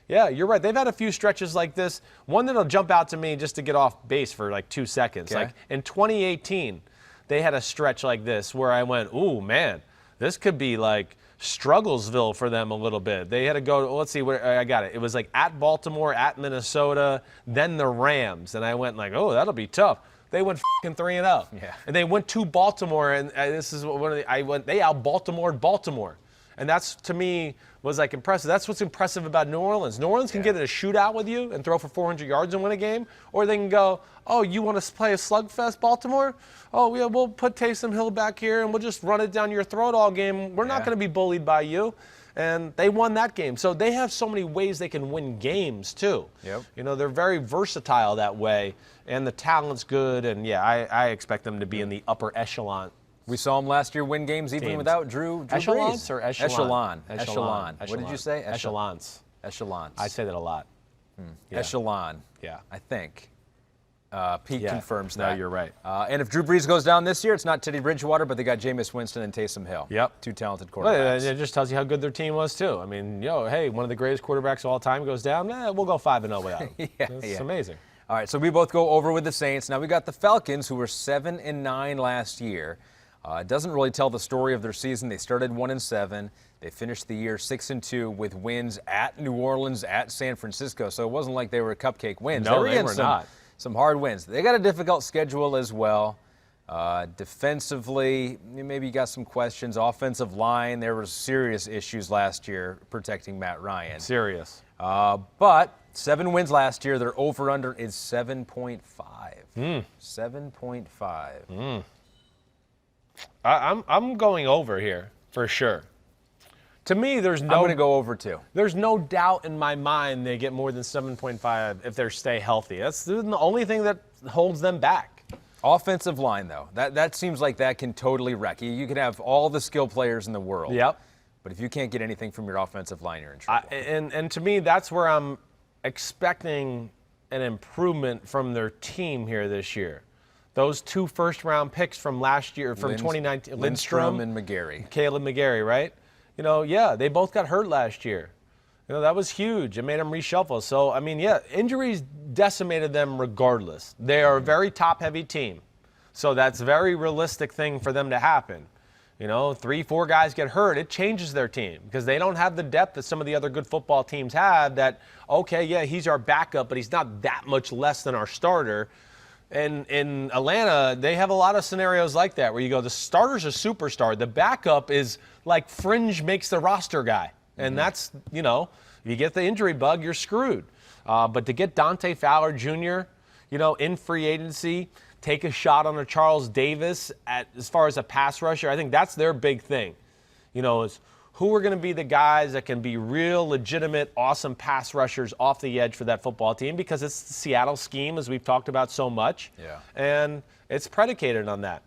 Yeah, you're right. They've had a few stretches like this. One that'll jump out to me just to get off base for 2 seconds. Okay. In 2018, they had a stretch like this where I went, ooh, man, this could be Strugglesville for them a little bit. They had to go, let's see, where I got it. It was at Baltimore, at Minnesota, then the Rams. And I went oh, that'll be tough. They went 3-0. Yeah. And they went to Baltimore, and this is they out-Baltimored Baltimore. And that's, to me, was impressive. That's what's impressive about New Orleans. New Orleans can get in a shootout with you and throw for 400 yards and win a game, or they can go, oh, you want to play a slugfest, Baltimore? Oh, yeah, we'll put Taysom Hill back here and we'll just run it down your throat all game. We're not going to be bullied by you. And they won that game. So they have so many ways they can win games, too. Yep. They're very versatile that way, and the talent's good. And, I expect them to be in the upper echelon. We saw him last year win games even without Drew Echelons Brees. or echelon? Echelon. What did you say? Echelons. Echelons. I say that a lot. Yeah. Echelon. Yeah. I think. Pete confirms that. No, you're right. And if Drew Brees goes down this year, it's not Teddy Bridgewater, but they got Jameis Winston and Taysom Hill. Yep. Two talented quarterbacks. Well, it just tells you how good their team was, too. I mean, hey, one of the greatest quarterbacks of all time goes down, we'll go 5-0 without him. It's amazing. All right, so we both go over with the Saints. Now we got the Falcons, who were 7-9 last year. It doesn't really tell the story of their season. They started 1-7. They finished the year 6-2 with wins at New Orleans, at San Francisco. So it wasn't like they were cupcake wins. No, they were not. Some hard wins. They got a difficult schedule as well. Defensively, maybe you got some questions. Offensive line, there were serious issues last year protecting Matt Ryan. Serious. But 7 wins last year. Their over-under is 7.5. 7.5. I'm going over here for sure. To me, I'm going to go over too. There's no doubt in my mind they get more than 7.5 if they stay healthy. That's the only thing that holds them back. Offensive line, though, that seems like that can totally wreck you. You can have all the skill players in the world. Yep. But if you can't get anything from your offensive line, you're in trouble. And to me, that's where I'm expecting an improvement from their team here this year. Those 2 first-round picks from last year, from 2019, Lindstrom and McGarry. Caleb McGarry, right? They both got hurt last year. That was huge. It made them reshuffle. So, I mean, injuries decimated them regardless. They are a very top-heavy team. So that's a very realistic thing for them to happen. 3-4 guys get hurt, it changes their team because they don't have the depth that some of the other good football teams have that, he's our backup, but he's not that much less than our starter. And in Atlanta, they have a lot of scenarios like that where you go, the starter's a superstar. The backup is like fringe makes the roster guy. And that's, if you get the injury bug, you're screwed. But to get Dante Fowler Jr., in free agency, take a shot on a Charles Davis as far as a pass rusher, I think that's their big thing. Is who are going to be the guys that can be real, legitimate, awesome pass rushers off the edge for that football team because it's the Seattle scheme, as we've talked about so much. Yeah. And it's predicated on that.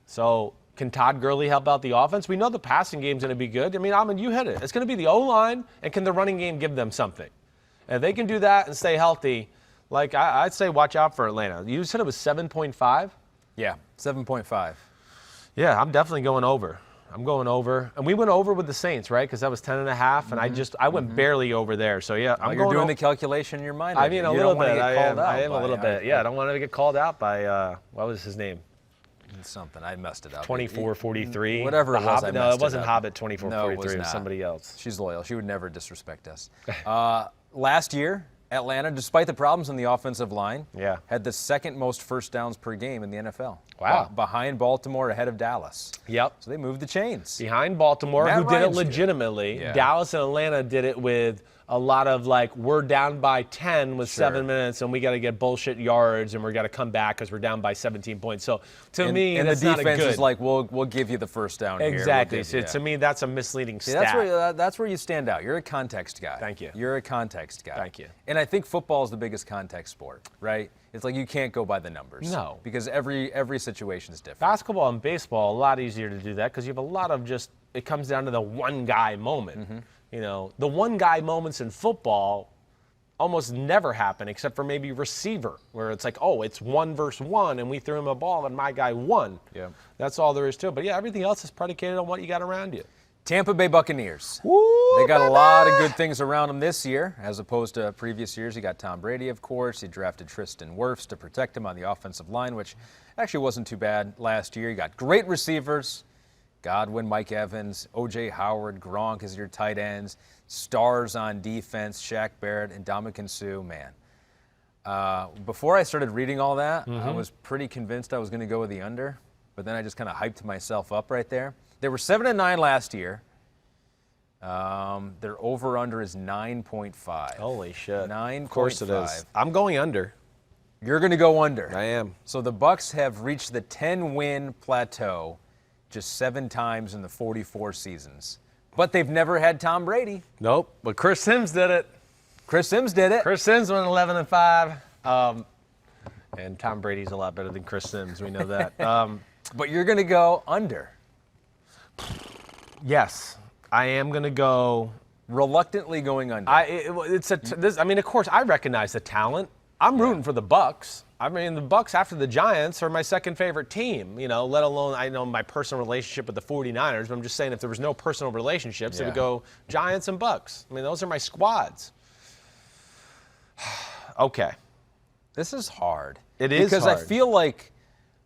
So can Todd Gurley help out the offense? We know the passing game's going to be good. I mean, Ahmed, you hit it. It's going to be the O-line, and can the running game give them something? And if they can do that and stay healthy, I'd say watch out for Atlanta. You said it was 7.5? Yeah, 7.5. Yeah, I'm definitely going over. I'm going over. And we went over with the Saints, right? Because that was 10.5, and I went barely over there. So, yeah, I'm you're doing the calculation in your mind. I mean, a little bit. I am a little bit. Yeah, I don't want to get called out by, what was his name? Something. I messed it up. 2443. Whatever it was, No, it wasn't Hobbit 2443. No, it was somebody else. She's loyal. She would never disrespect us. Last year, Atlanta, despite the problems in the offensive line, had the second most first downs per game in the NFL. Wow. Behind Baltimore, ahead of Dallas. Yep. So they moved the chains. Behind Baltimore, Matt who did it Ryan's legitimately. Yeah. Dallas and Atlanta did it with a lot of we're down by 10 with 7 minutes and we got to get bullshit yards and we got to come back because we're down by 17 points. So to me, and that's the defense not a good. is like, we'll give you the first down exactly. here. So to me, that's a misleading stat. That's where you stand out. You're a context guy. Thank you. You're a context guy. Thank you. And I think football is the biggest context sport, right? It's like you can't go by the numbers. No. Because every situation is different. Basketball and baseball, a lot easier to do that because you have a lot of it comes down to the one guy moment. Mm-hmm. The one guy moments in football almost never happen except for maybe receiver, where it's like, it's 1 versus 1, and we threw him a ball and my guy won. Yeah. That's all there is to it. But yeah, everything else is predicated on what you got around you. Tampa Bay Buccaneers. Woo, they got a lot of good things around them this year, as opposed to previous years. You got Tom Brady, of course. You drafted Tristan Wirfs to protect him on the offensive line, which actually wasn't too bad last year. You got great receivers. Godwin, Mike Evans, O.J. Howard, Gronk as your tight ends, stars on defense, Shaq Barrett, and Ndamukong Suh. Man, before I started reading all that, I was pretty convinced I was going to go with the under, but then I just kind of hyped myself up right there. They were 7-9 last year. Their over-under is 9.5. Holy shit. 9.5. Of course it is. I'm going under. You're going to go under. I am. So the Bucs have reached the 10-win plateau just 7 times in the 44 seasons. But they've never had Tom Brady. Nope. But Chris Simms did it. Chris Simms did it. Chris Simms went 11-5. And Tom Brady's a lot better than Chris Simms. We know that. But you're going to go under. Yes. I am going to go. Reluctantly going under. Of course, I recognize the talent. I'm rooting for the Bucs. I mean, the Bucs after the Giants are my second favorite team, let alone I know my personal relationship with the 49ers, but I'm just saying if there was no personal relationships, it would go Giants and Bucs. I mean, those are my squads. Okay. This is hard. It is because hard. I feel like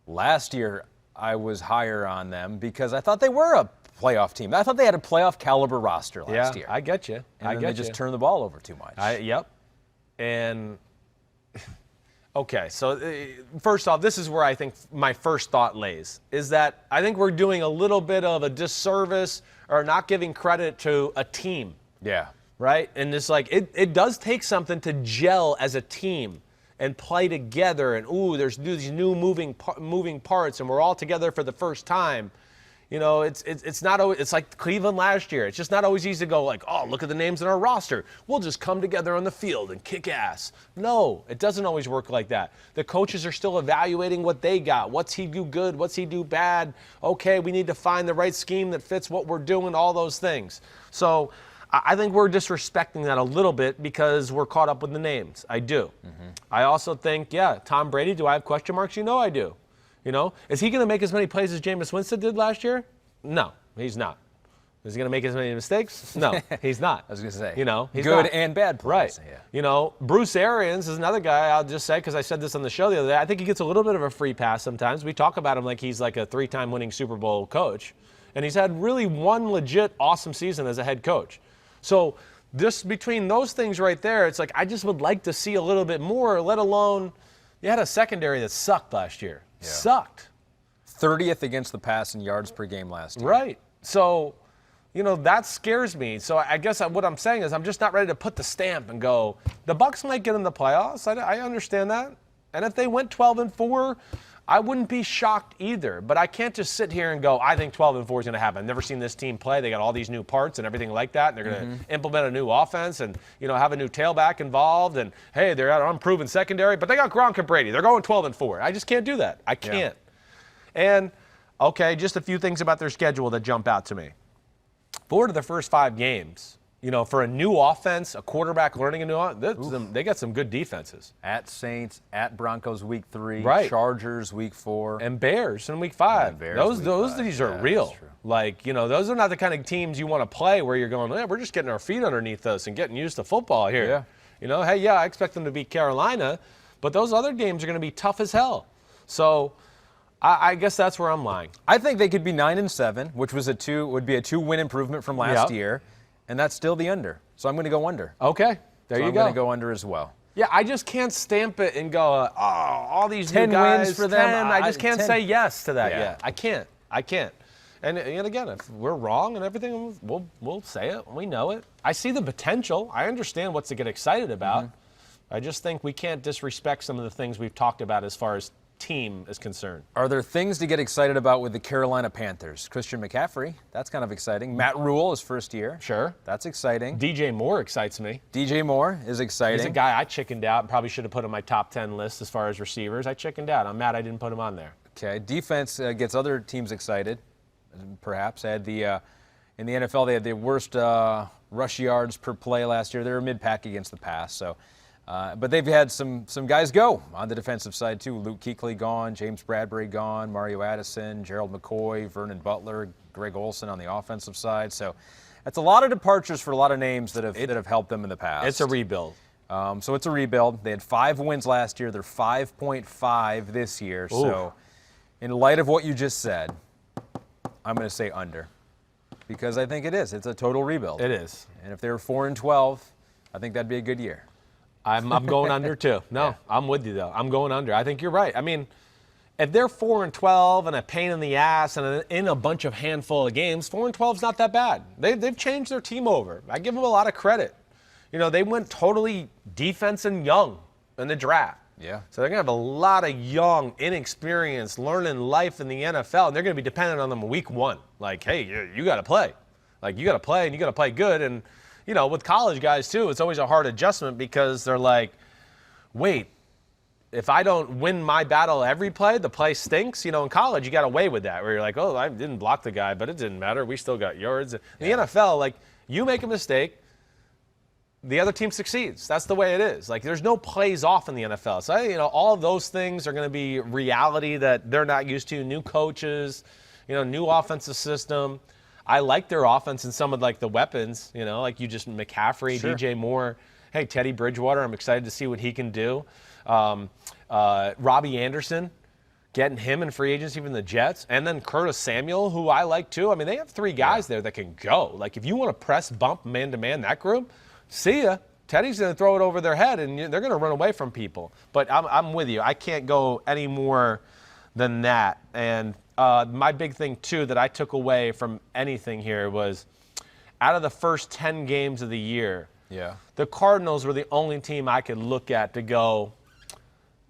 last year I was higher on them because I thought they were a playoff team. I thought they had a playoff caliber roster last year. I get you. And they just turned the ball over too much. Yep. And okay, so first off, this is where I think my first thought lays, is that I think we're doing a little bit of a disservice or not giving credit to a team. Yeah. Right? And it's like it does take something to gel as a team and play together, and there's these new moving parts, and we're all together for the first time. It's not always, it's like Cleveland last year. It's just not always easy to go like, oh, look at the names in our roster. We'll just come together on the field and kick ass. No, it doesn't always work like that. The coaches are still evaluating what they got. What's he do good? What's he do bad? Okay, we need to find the right scheme that fits what we're doing, all those things. So I think we're disrespecting that a little bit because we're caught up with the names. I do. Mm-hmm. I also think, Tom Brady, do I have question marks? I do. Is he going to make as many plays as Jameis Winston did last year? No, he's not. Is he going to make as many mistakes? No, he's not. I was going to say, he's good not. and bad plays. Right. Yeah. Bruce Arians is another guy, I'll just say, because I said this on the show the other day, I think he gets a little bit of a free pass sometimes. We talk about him like he's like a 3-time winning Super Bowl coach, and he's had really one legit awesome season as a head coach. So just between those things right there, it's like I just would like to see a little bit more, let alone you had a secondary that sucked last year. Yeah. Sucked. 30th against the pass in yards per game last year. Right. So, that scares me. So I guess what I'm saying is I'm just not ready to put the stamp and go, the Bucs might get in the playoffs. I understand that. And if they went 12-4, I wouldn't be shocked either. But I can't just sit here and go, I think 12-4 is going to happen. I've never seen this team play. They got all these new parts and everything like that. And they're going to implement a new offense and, have a new tailback involved. And, hey, they're at an unproven secondary. But they got Gronk and Brady. They're going 12-4. I just can't do that. I can't. Yeah. And, okay, just a few things about their schedule that jump out to me. 4 of the first 5 games. For a new offense, a quarterback learning a new offense, they got some good defenses. At Saints, at Broncos week 3, right. Chargers week 4. And Bears in week 5. These are real. That's true. Like, those are not the kind of teams you want to play where you're going, we're just getting our feet underneath us and getting used to football here. Yeah. I expect them to beat Carolina, but those other games are going to be tough as hell. So I guess that's where I'm lying. I think they could be 9-7, which would be a 2-win improvement from last year. And that's still the under. So I'm going to go under. Okay. There you go. I'm going to go under as well. Yeah, I just can't stamp it and go, all these 10 new guys, wins for them. 10, I just can't say yes to that yet. I can't. And again, if we're wrong and everything, we'll say it. We know it. I see the potential. I understand what's to get excited about. Mm-hmm. I just think we can't disrespect some of the things we've talked about as far as team is concerned. Are there things to get excited about with the Carolina Panthers? Christian McCaffrey, that's kind of exciting. Matt Rule, his first year. Sure. That's exciting. DJ Moore excites me. DJ Moore is exciting. He's a guy I chickened out and probably should have put on my top 10 list as far as receivers. I chickened out. I'm mad I didn't put him on there. Okay. Defense gets other teams excited, perhaps. In the NFL, they had the worst rush yards per play last year. They were mid-pack against the pass, so... but they've had some guys go on the defensive side, too. Luke Kuechly gone, James Bradbury gone, Mario Addison, Gerald McCoy, Vernon Butler, Greg Olsen on the offensive side. So that's a lot of departures for a lot of names that have helped them in the past. It's a rebuild. So it's a rebuild. They had 5 wins last year. They're 5.5 this year. Ooh. So in light of what you just said, I'm going to say under. Because I think it is. It's a total rebuild. It is. And if they were 4-12, I think that'd be a good year. I'm going under, too. No, I'm with you, though. I'm going under. I think you're right. I mean, if they're 4-12 and a pain in the ass and in a bunch of handful of games, 4-12 is not that bad. They've changed their team over. I give them a lot of credit. They went totally defense and young in the draft. Yeah. So they're going to have a lot of young, inexperienced, learning life in the NFL, and they're going to be dependent on them week 1. Like, hey, you got to play. Like, you got to play, and you got to play good. And with college guys, too, it's always a hard adjustment because they're like, wait, if I don't win my battle every play, the play stinks. In college, you got away with that where you're like, oh, I didn't block the guy, but it didn't matter. We still got yards. In the NFL, like, you make a mistake, the other team succeeds. That's the way it is. Like, there's no plays off in the NFL. So, all of those things are going to be reality that they're not used to. New coaches, new offensive system. I like their offense and some of, like, the weapons, like you just McCaffrey, Sure. DJ Moore. Hey, Teddy Bridgewater, I'm excited to see what he can do. Robbie Anderson, getting him in free agency from the Jets. And then Curtis Samuel, who I like, too. I mean, they have 3 guys there that can go. Like, if you want to press, bump, man-to-man that group, see ya. Teddy's going to throw it over their head, and they're going to run away from people. But I'm with you. I can't go any more than that. And my big thing, too, that I took away from anything here was out of the first 10 games of the year, the Cardinals were the only team I could look at to go,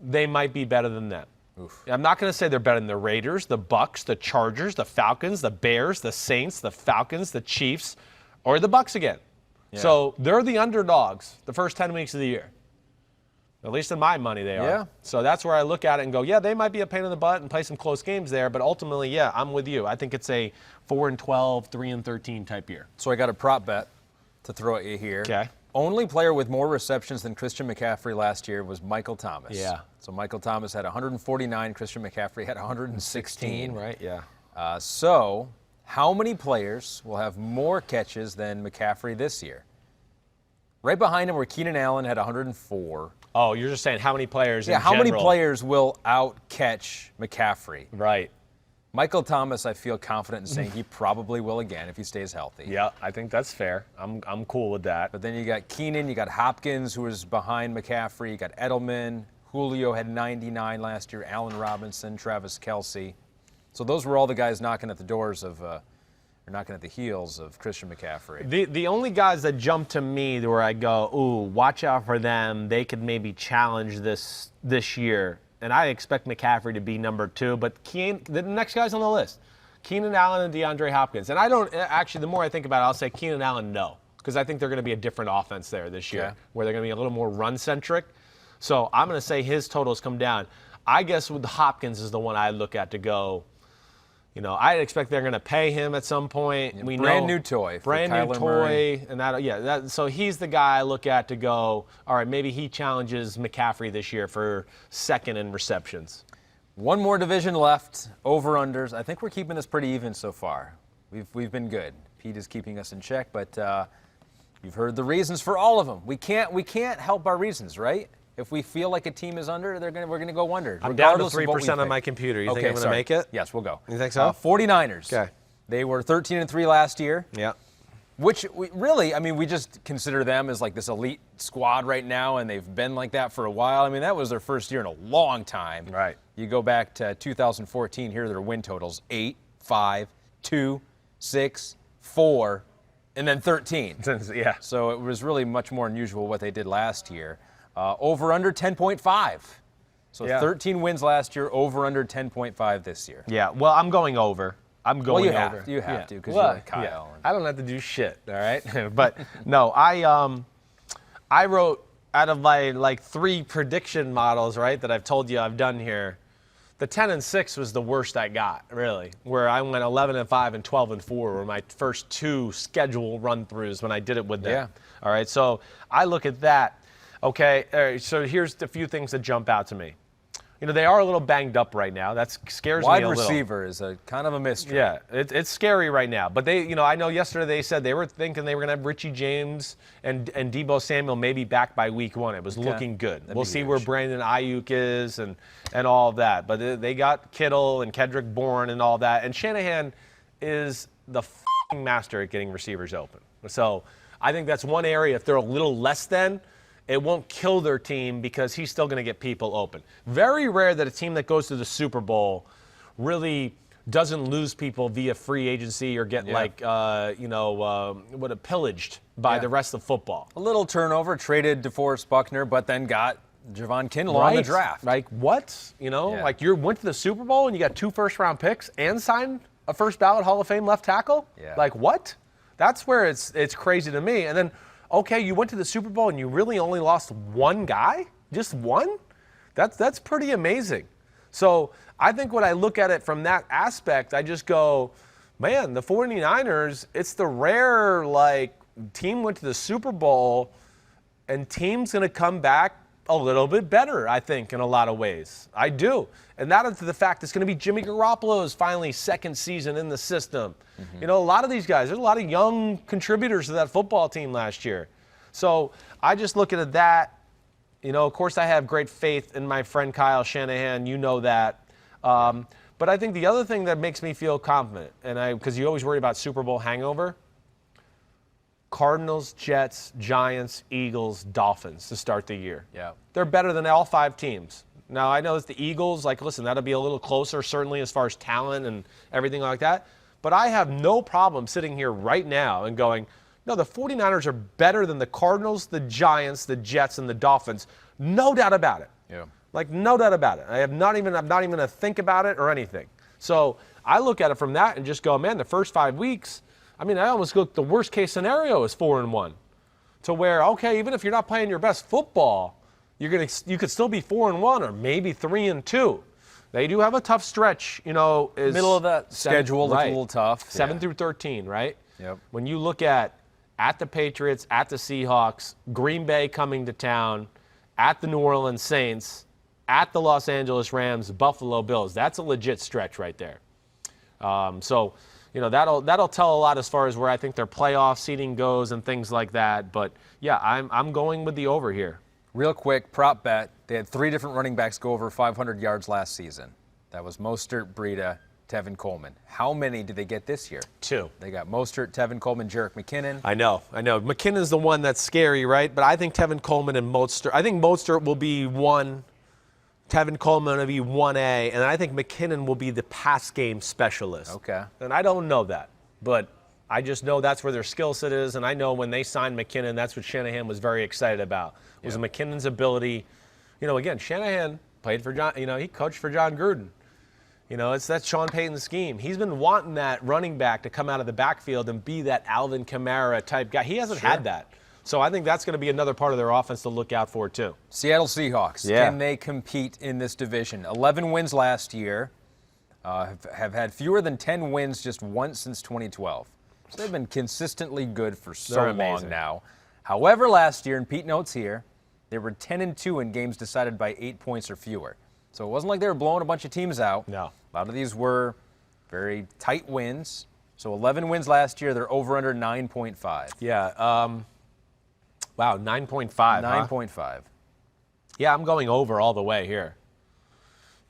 they might be better than them. Oof. I'm not going to say they're better than the Raiders, the Bucks, the Chargers, the Falcons, the Bears, the Saints, the Falcons, the Chiefs, or the Bucks again. Yeah. So they're the underdogs the first 10 weeks of the year. At least in my money they are. Yeah. So that's where I look at it and go, yeah, they might be a pain in the butt and play some close games there, but ultimately, yeah, I'm with you. I think it's a 4-12, 3-13 type year. So I got a prop bet to throw at you here. Okay. Only player with more receptions than Christian McCaffrey last year was Michael Thomas. Yeah. So Michael Thomas had 149. Christian McCaffrey had 116. Right? Yeah. So how many players will have more catches than McCaffrey this year? Right behind him were Keenan Allen had 104. Oh, you're just saying how many players in how many general. players will out-catch McCaffrey? Right. Michael Thomas, I feel confident in saying he probably will again if he stays healthy. Yeah, I think that's fair. I'm cool with that. But then you got Keenan, you got Hopkins, who was behind McCaffrey, you got Edelman, Julio had 99 last year, Allen Robinson, Travis Kelce. So those were all the guys knocking at the doors of, or knocking at the heels of Christian McCaffrey. The only guys that jump to me where I go, ooh, watch out for them. They could maybe challenge this year. And I expect McCaffrey to be number 2, but the next guy's on the list, Keenan Allen and DeAndre Hopkins. And I don't actually, the more I think about it, I'll say Keenan Allen, no, because I think they're going to be a different offense there this year, where they're going to be a little more run-centric. So I'm going to say his totals come down. I guess with Hopkins is the one I look at to go, I expect they're going to pay him at some point. Yeah, we brand know, new toy. Brand new Kyler toy. Murray. And so he's the guy I look at to go, all right, maybe he challenges McCaffrey this year for second in receptions. One more division left, over-unders. I think we're keeping this pretty even so far. We've been good. Pete is keeping us in check, but you've heard the reasons for all of them. We can't help our reasons, right? If we feel like a team is under, we're going to go under. I'm down to regardless of what we 3% on think. my computer. You Okay, think I'm going to sorry. make it? Yes, we'll go. You think so? 49ers. Okay. They were 13-3 last year. Yeah. Which we just consider them as like this elite squad right now, and they've been like that for a while. I mean, that was their first year in a long time. Right. You go back to 2014, here are their win totals: 8, 5, 2, 6, 4, and then 13. Yeah. So it was really much more unusual what they did last year. Over under 10.5. So 13 wins last year, over under 10.5 this year. Yeah. Well, I'm going over. I'm going over. You have to, because you're like Kyle. Yeah. I don't have to do shit, all right? But no, I wrote out of my like 3 prediction models, right, that I've told you I've done here. The 10-6 was the worst I got, really, where I went 11-5 and 12-4 were my first 2 schedule run-throughs when I did it with them. Yeah. All right, so I look at that. Okay, all right, so here's a few things that jump out to me. They are a little banged up right now. That scares me a little. Wide receiver is a kind of a mystery. Yeah, it's scary right now. But they, I know yesterday they said they were thinking they were going to have Richie James and Deebo Samuel maybe back by week 1. It was looking good. We'll see where Brandon Ayuk is and all of that. But they got Kittle and Kendrick Bourne and all that. And Shanahan is the f***ing master at getting receivers open. So I think that's one area, if they're a little less than, it won't kill their team because he's still going to get people open. Very rare that a team that goes to the Super Bowl really doesn't lose people via free agency or get pillaged by the rest of football. A little turnover, traded DeForest Buckner, but then got Javon Kinlaw in the draft. Like what? Like you went to the Super Bowl and you got 2 first-round picks and signed a first-ballot Hall of Fame left tackle? Yeah. Like what? That's where it's crazy to me. And then, okay, you went to the Super Bowl and you really only lost 1 guy? Just 1? That's pretty amazing. So I think when I look at it from that aspect, I just go, man, the 49ers, it's the rare, team went to the Super Bowl and team's going to come back a little bit better, I think, in a lot of ways. I do. And that is the fact it's going to be Jimmy Garoppolo's finally second season in the system. You know, a lot of these guys, there's a lot of young contributors to that football team last year. So I just look at that. You know, of course, I have great faith in my friend Kyle Shanahan. You know that. But I think the other thing that makes me feel confident, and because you always worry about Super Bowl hangover, Cardinals, Jets, Giants, Eagles, Dolphins to start the year. Yeah. They're better than all 5 teams. Now, I know it's the Eagles. Like, listen, that'll be a little closer, certainly, as far as talent and everything like that. But I have no problem sitting here right now and going, no, the 49ers are better than the Cardinals, the Giants, the Jets, and the Dolphins. No doubt about it. Yeah. Like, no doubt about it. I'm not even going to think about it or anything. So I look at it from that and just go, man, the first 5 weeks, I mean, I almost look, the worst case scenario is 4-1. To where, okay, even if you're not playing your best football, you could still be 4-1 or maybe 3-2. They do have a tough stretch, you know. Middle of that schedule looks a little tough. 7 through 13, right? Yep. When you look at the Patriots, at the Seahawks, Green Bay coming to town, at the New Orleans Saints, at the Los Angeles Rams, Buffalo Bills, that's a legit stretch right there. So, you know, that'll tell a lot as far as where I think their playoff seeding goes and things like that. But yeah, I'm going with the over here. Real quick, prop bet. They had 3 different running backs go over 500 yards last season. That was Mostert, Breida, Tevin Coleman. How many did they get this year? 2. They got Mostert, Tevin Coleman, Jerick McKinnon. I know. McKinnon's the one that's scary, right? But I think Tevin Coleman and Mostert, I think Mostert will be 1, Tevin Coleman will be 1A, and I think McKinnon will be the pass game specialist. Okay. And I don't know that, but I just know that's where their skill set is, and I know when they signed McKinnon, that's what Shanahan was very excited about, was McKinnon's ability. You know, again, Shanahan played for John, you know, he coached for John Gruden. You know, that's Sean Payton's scheme. He's been wanting that running back to come out of the backfield and be that Alvin Kamara type guy. He hasn't had that. So I think that's going to be another part of their offense to look out for, too. Seattle Seahawks. Yeah. Can they compete in this division? 11 wins last year. Have had fewer than 10 wins just once since 2012. So they've been consistently good for so long now. However, last year, and Pete notes here, they were 10-2 in games decided by 8 points or fewer. So it wasn't like they were blowing a bunch of teams out. No. A lot of these were very tight wins. So 11 wins last year. They're over under 9.5. Yeah. Wow, 9.5. 9.5. Yeah, I'm going over all the way here.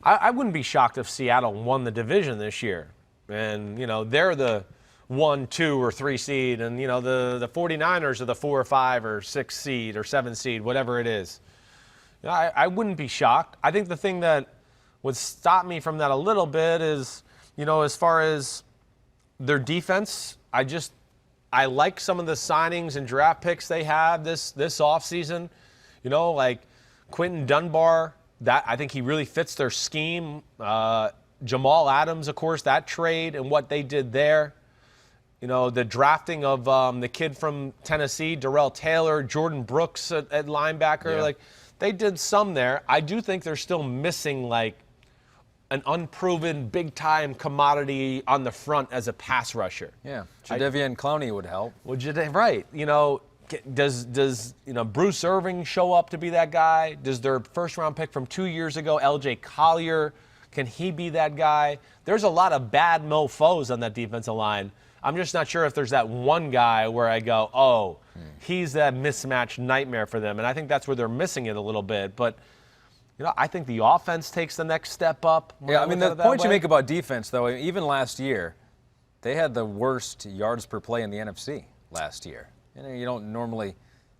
I wouldn't be shocked if Seattle won the division this year. And, you know, they're the 1, 2, or 3 seed. And, you know, the 49ers are the 4 or 5 or 6 seed or 7 seed, whatever it is. You know, I wouldn't be shocked. I think the thing that would stop me from that a little bit is, you know, as far as their defense, I like some of the signings and draft picks they have this offseason. You know, like Quentin Dunbar, that I think he really fits their scheme. Jamal Adams, of course, that trade and what they did there. You know, the drafting of the kid from Tennessee, Darrell Taylor, Jordan Brooks at linebacker. Yeah. Like, they did some there. I do think they're still missing, like, an unproven, big-time commodity on the front as a pass rusher. Yeah, Jadeveon Clowney would help. Well, right. You know, does you know Bruce Irving show up to be that guy? Does their first-round pick from 2 years ago, L.J. Collier, can he be that guy? There's a lot of bad mofos on that defensive line. I'm just not sure if there's that one guy where I go, oh, he's that mismatched nightmare for them. And I think that's where they're missing it a little bit. But, you know, I think the offense takes the next step up. Yeah, I mean, the point you make about defense, though, even last year, they had the worst yards per play in the NFC last year. You don't normally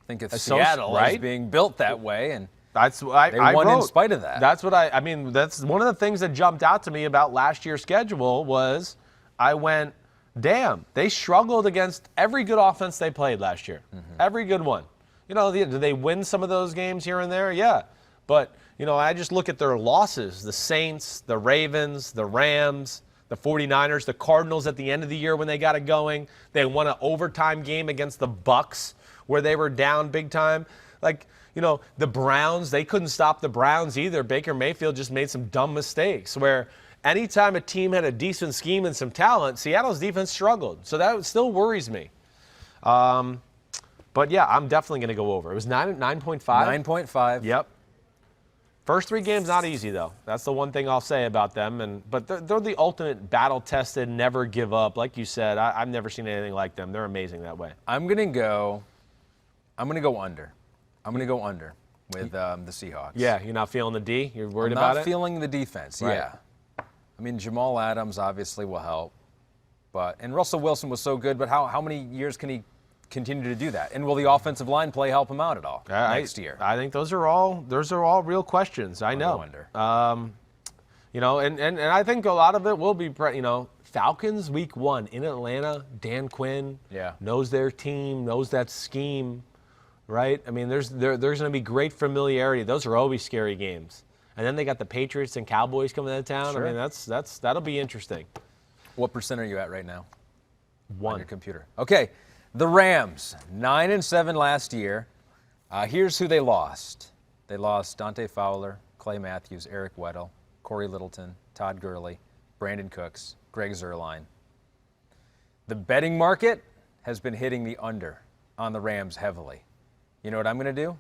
think of Seattle as being built that way, and they won in spite of that. That's what I mean, that's one of the things that jumped out to me about last year's schedule was I went, damn, they struggled against every good offense they played last year. Every good one. You know, did they win some of those games here and there? Yeah. But, you know, I just look at their losses, the Saints, the Ravens, the Rams, the 49ers, the Cardinals at the end of the year when they got it going. They won an overtime game against the Bucs where they were down big time. Like, you know, the Browns, they couldn't stop the Browns either. Baker Mayfield just made some dumb mistakes where anytime a team had a decent scheme and some talent, Seattle's defense struggled. So that still worries me. But But yeah, I'm definitely going to go over. It was 9.5. 9.5. Yep. First 3 games not easy though. That's the one thing I'll say about them. But they're the ultimate battle-tested, never give up. Like you said, I've never seen anything like them. They're amazing that way. I'm gonna go under. I'm gonna go under with the Seahawks. Yeah, you're not feeling the D. You're worried I'm about not it. feeling the defense. Right. Yeah. I mean, Jamal Adams obviously will help, and Russell Wilson was so good. But how many years can he continue to do that? And will the offensive line play help him out at all next year? I think those are all real questions. I know. Wonder. And I think a lot of it will be, Falcons week 1 in Atlanta. Dan Quinn knows their team, knows that scheme, right? I mean, there's going to be great familiarity. Those are always scary games. And then they got the Patriots and Cowboys coming into town. Sure. I mean, that'll be interesting. What percent are you at right now? 1. On your computer. Okay. The Rams, 9-7 last year. Here's who they lost. They lost Dante Fowler, Clay Matthews, Eric Weddle, Corey Littleton, Todd Gurley, Brandon Cooks, Greg Zuerlein. The betting market has been hitting the under on the Rams heavily. You know what I'm going to do?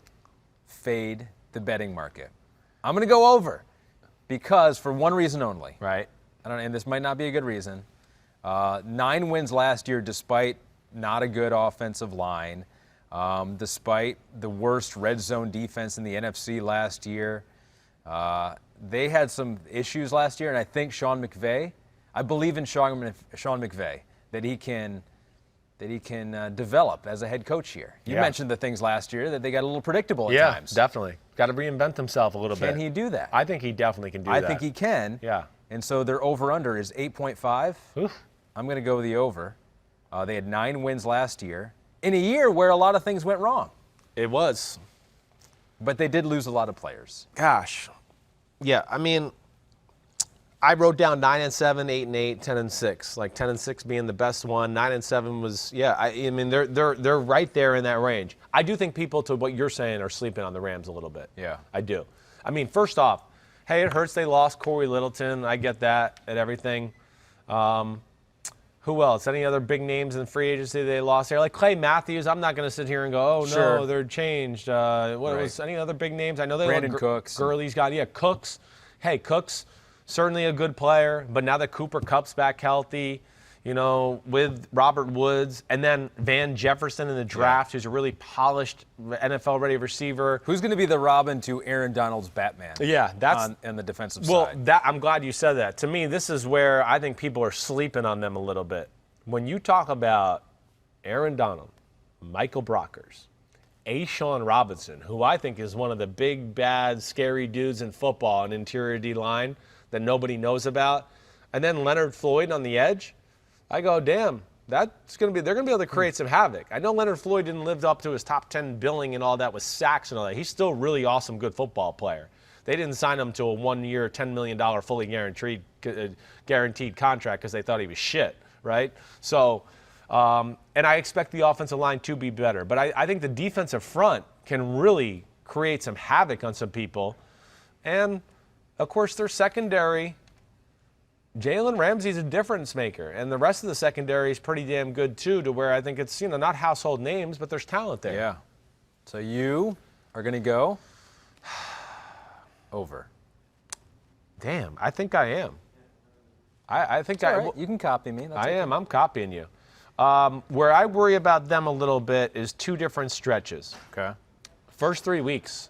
Fade the betting market. I'm going to go over because for one reason only. Right. And this might not be a good reason. 9 wins last year despite not a good offensive line, despite the worst red zone defense in the NFC last year. They had some issues last year, and I think I believe in Sean McVay, that he can develop as a head coach here. You mentioned the things last year that they got a little predictable at times. Yeah, definitely. Got to reinvent himself a little bit. Can he do that? I think he definitely can do that. I think he can. Yeah. And so their over-under is 8.5. Oof. I'm going to go with the over. They had 9 wins last year in a year where a lot of things went wrong. It was. But they did lose a lot of players. Gosh. Yeah, I mean, I wrote down 9-7, 8-8, 10-6. Like 10-6 being the best one. 9-7 was, I mean, they're right there in that range. I do think people, to what you're saying, are sleeping on the Rams a little bit. Yeah. I do. I mean, first off, hey, it hurts they lost Corey Littleton. I get that and everything. Who else? Any other big names in free agency they lost there? Like Clay Matthews, I'm not going to sit here and go, no, they're changed. Was any other big names? I know they Brandon Cooks. Gurley's got, Cooks. Hey, Cooks, certainly a good player, but now that Cooper Kupp's back healthy, with Robert Woods, and then Van Jefferson in the draft, who's a really polished NFL-ready receiver. Who's going to be the Robin to Aaron Donald's Batman? Yeah, that's on the defensive well, side. I'm glad you said that. To me, this is where I think people are sleeping on them a little bit. When you talk about Aaron Donald, Michael Brockers, A'Shawn Robinson, who I think is one of the big, bad, scary dudes in football, an interior D-line that nobody knows about, and then Leonard Floyd on the edge, I go, damn, they're going to be able to create some havoc. I know Leonard Floyd didn't live up to his top 10 billing and all that with sacks and all that. He's still a really awesome, good football player. They didn't sign him to a 1-year, $10 million fully guaranteed contract because they thought he was shit, right? So, and I expect the offensive line to be better. But I think the defensive front can really create some havoc on some people. And, of course, their secondary, Jalen Ramsey's a difference maker, and the rest of the secondary is pretty damn good too, to where I think it's, not household names, but there's talent there. Yeah. So you are going to go over. Damn, I think I am. I think All right. You can copy me. That's okay. I'm copying you. Where I worry about them a little bit is 2 different stretches. Okay. First 3 weeks.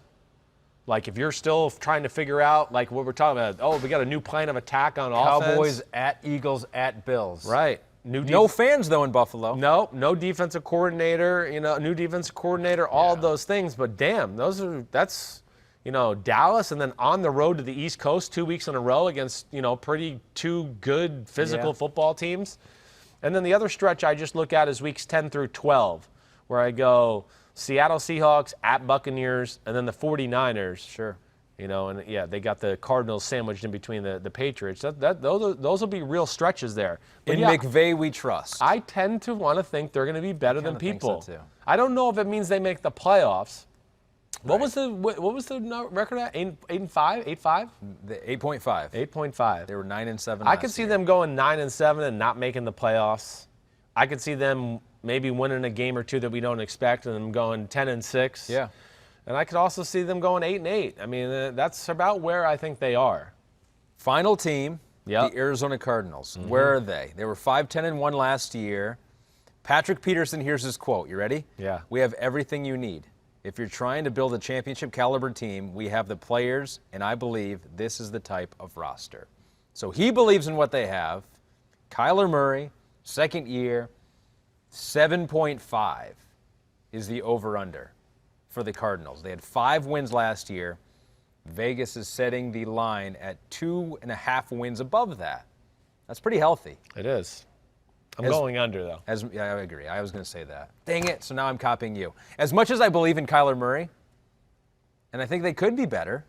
Like, if you're still trying to figure out, like, what we're talking about, we got a new plan of attack on offense. Cowboys at Eagles at Bills. Right. No fans, though, in Buffalo. No defensive coordinator, new defensive coordinator, all of those things. But, damn, that's Dallas, and then on the road to the East Coast 2 weeks in a row against, pretty 2 good physical football teams. And then the other stretch I just look at is weeks 10 through 12, where I go Seattle Seahawks at Buccaneers, and then the 49ers. Sure. They got the Cardinals sandwiched in between the Patriots. Those will be real stretches there. But in McVay, we trust. I tend to want to think they're going to be better than people. Think so too. I don't know if it means they make the playoffs. What was the record at? 8-5? 8-5? 8.5. 8.5. They were 9-7. I could see them going 9-7 and not making the playoffs. I could see them maybe winning a game or two that we don't expect, and them going 10-6. Yeah. And I could also see them going 8-8. I mean, that's about where I think they are. Final team, Yep. the Arizona Cardinals. Where are they? They were 5-10-1 last year. Patrick Peterson, here's his quote. You ready? Yeah. We have everything you need. If you're trying to build a championship caliber team, we have the players, and I believe this is the type of roster. So he believes in what they have. Kyler Murray, second year, 7.5 is the over-under for the Cardinals. They had 5 wins last year. Vegas is setting the line at 2.5 wins above that. That's pretty healthy. It is. I'm going under, though. Yeah, I agree. I was going to say that. Dang it. So now I'm copying you. As much as I believe in Kyler Murray, and I think they could be better,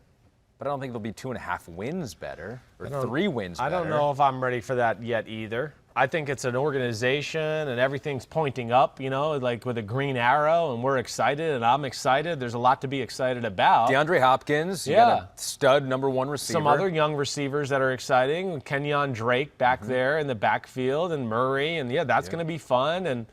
but I don't think they'll be 2.5 wins better or 3 wins better. I don't know if I'm ready for that yet either. I think it's an organization and everything's pointing up, like with a green arrow, and we're excited and I'm excited. There's a lot to be excited about. DeAndre Hopkins, you got a stud -- receiver. Some other young receivers that are exciting. Kenyon Drake back there in the backfield, and Murray, and that's going to be fun. And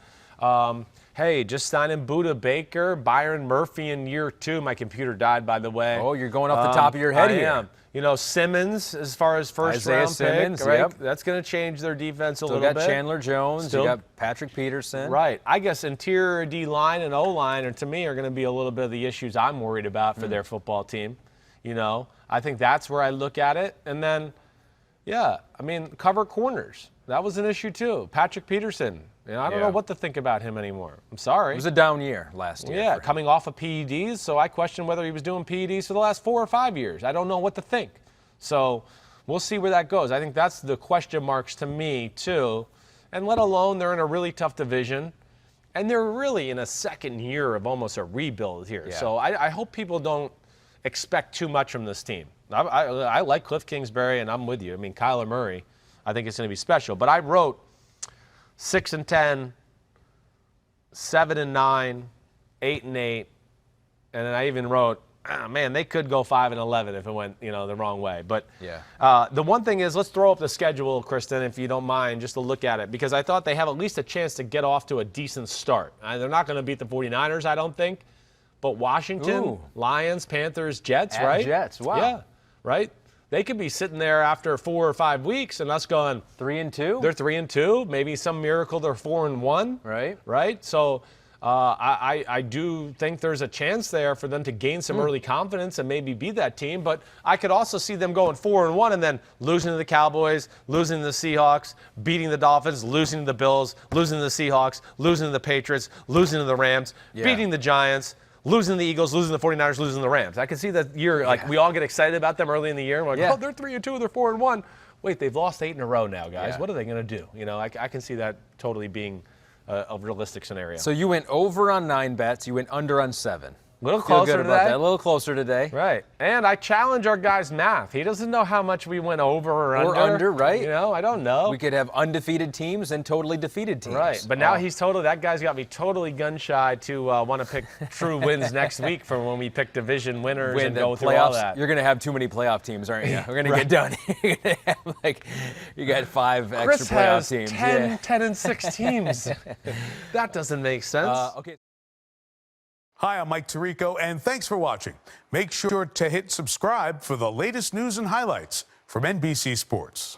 hey, just signing Buda Baker, Byron Murphy in year 2. My computer died, by the way. Oh, you're going off the top of your head I here. am. Simmons, as far as first Isaiah round Simmons, pick, right? yep. That's going to change their defense a Still little got bit. Chandler Jones. You got Patrick Peterson. Right. I guess interior D-line and O-line, to me, are going to be a little bit of the issues I'm worried about for their football team. I think that's where I look at it. And then, cover corners. That was an issue, too. Patrick Peterson. I don't know what to think about him anymore. I'm sorry. It was a down year last year. Yeah, coming off of PEDs, so I question whether he was doing PEDs for the last 4 or 5 years. I don't know what to think. So we'll see where that goes. I think that's the question marks to me, too. And let alone they're in a really tough division, and they're really in a second year of almost a rebuild here. Yeah. So I hope people don't expect too much from this team. I like Cliff Kingsbury, and I'm with you. I mean, Kyler Murray, I think it's going to be special. But I wrote 6-10, 7-9, 8-8, and then I even wrote, they could go 5-11 if it went, the wrong way. But the one thing is, let's throw up the schedule, Kristen, if you don't mind, just to look at it, because I thought they have at least a chance to get off to a decent start. They're not going to beat the 49ers, I don't think, but Washington, Lions, Panthers, Jets, right? Jets, wow. Yeah, right? They could be sitting there after 4 or 5 weeks and us going 3-2. They're 3-2. Maybe some miracle they're 4-1. Right. Right. So I do think there's a chance there for them to gain some early confidence and maybe beat that team. But I could also see them going 4-1 and then losing to the Cowboys, losing to the Seahawks, beating the Dolphins, losing to the Bills, losing to the Seahawks, losing to the Patriots, losing to the Rams, beating the Giants, losing to the Eagles, losing to the 49ers, losing to the Rams. I can see that year, we all get excited about them early in the year. And we're like, they're 3-2, they're 4-1. Wait, they've lost 8 in a row now, guys. Yeah. What are they going to do? I can see that totally being a realistic scenario. So you went over on 9 bets. You went under on 7. A little Feel closer good today. about that. A little closer today. Right. And I challenge our guy's math. He doesn't know how much we went over or under. Or under, right? I don't know. We could have undefeated teams and totally defeated teams. Right. But now that guy's got me totally gun shy to want to pick true wins next week for when we pick division winners and go through all that. You're going to have too many playoff teams, aren't you? We're going to get done. You're going to have you got 5 extra playoff teams. 10-6 teams. That doesn't make sense. Okay. Hi, I'm Mike Tirico, and thanks for watching. Make sure to hit subscribe for the latest news and highlights from NBC Sports.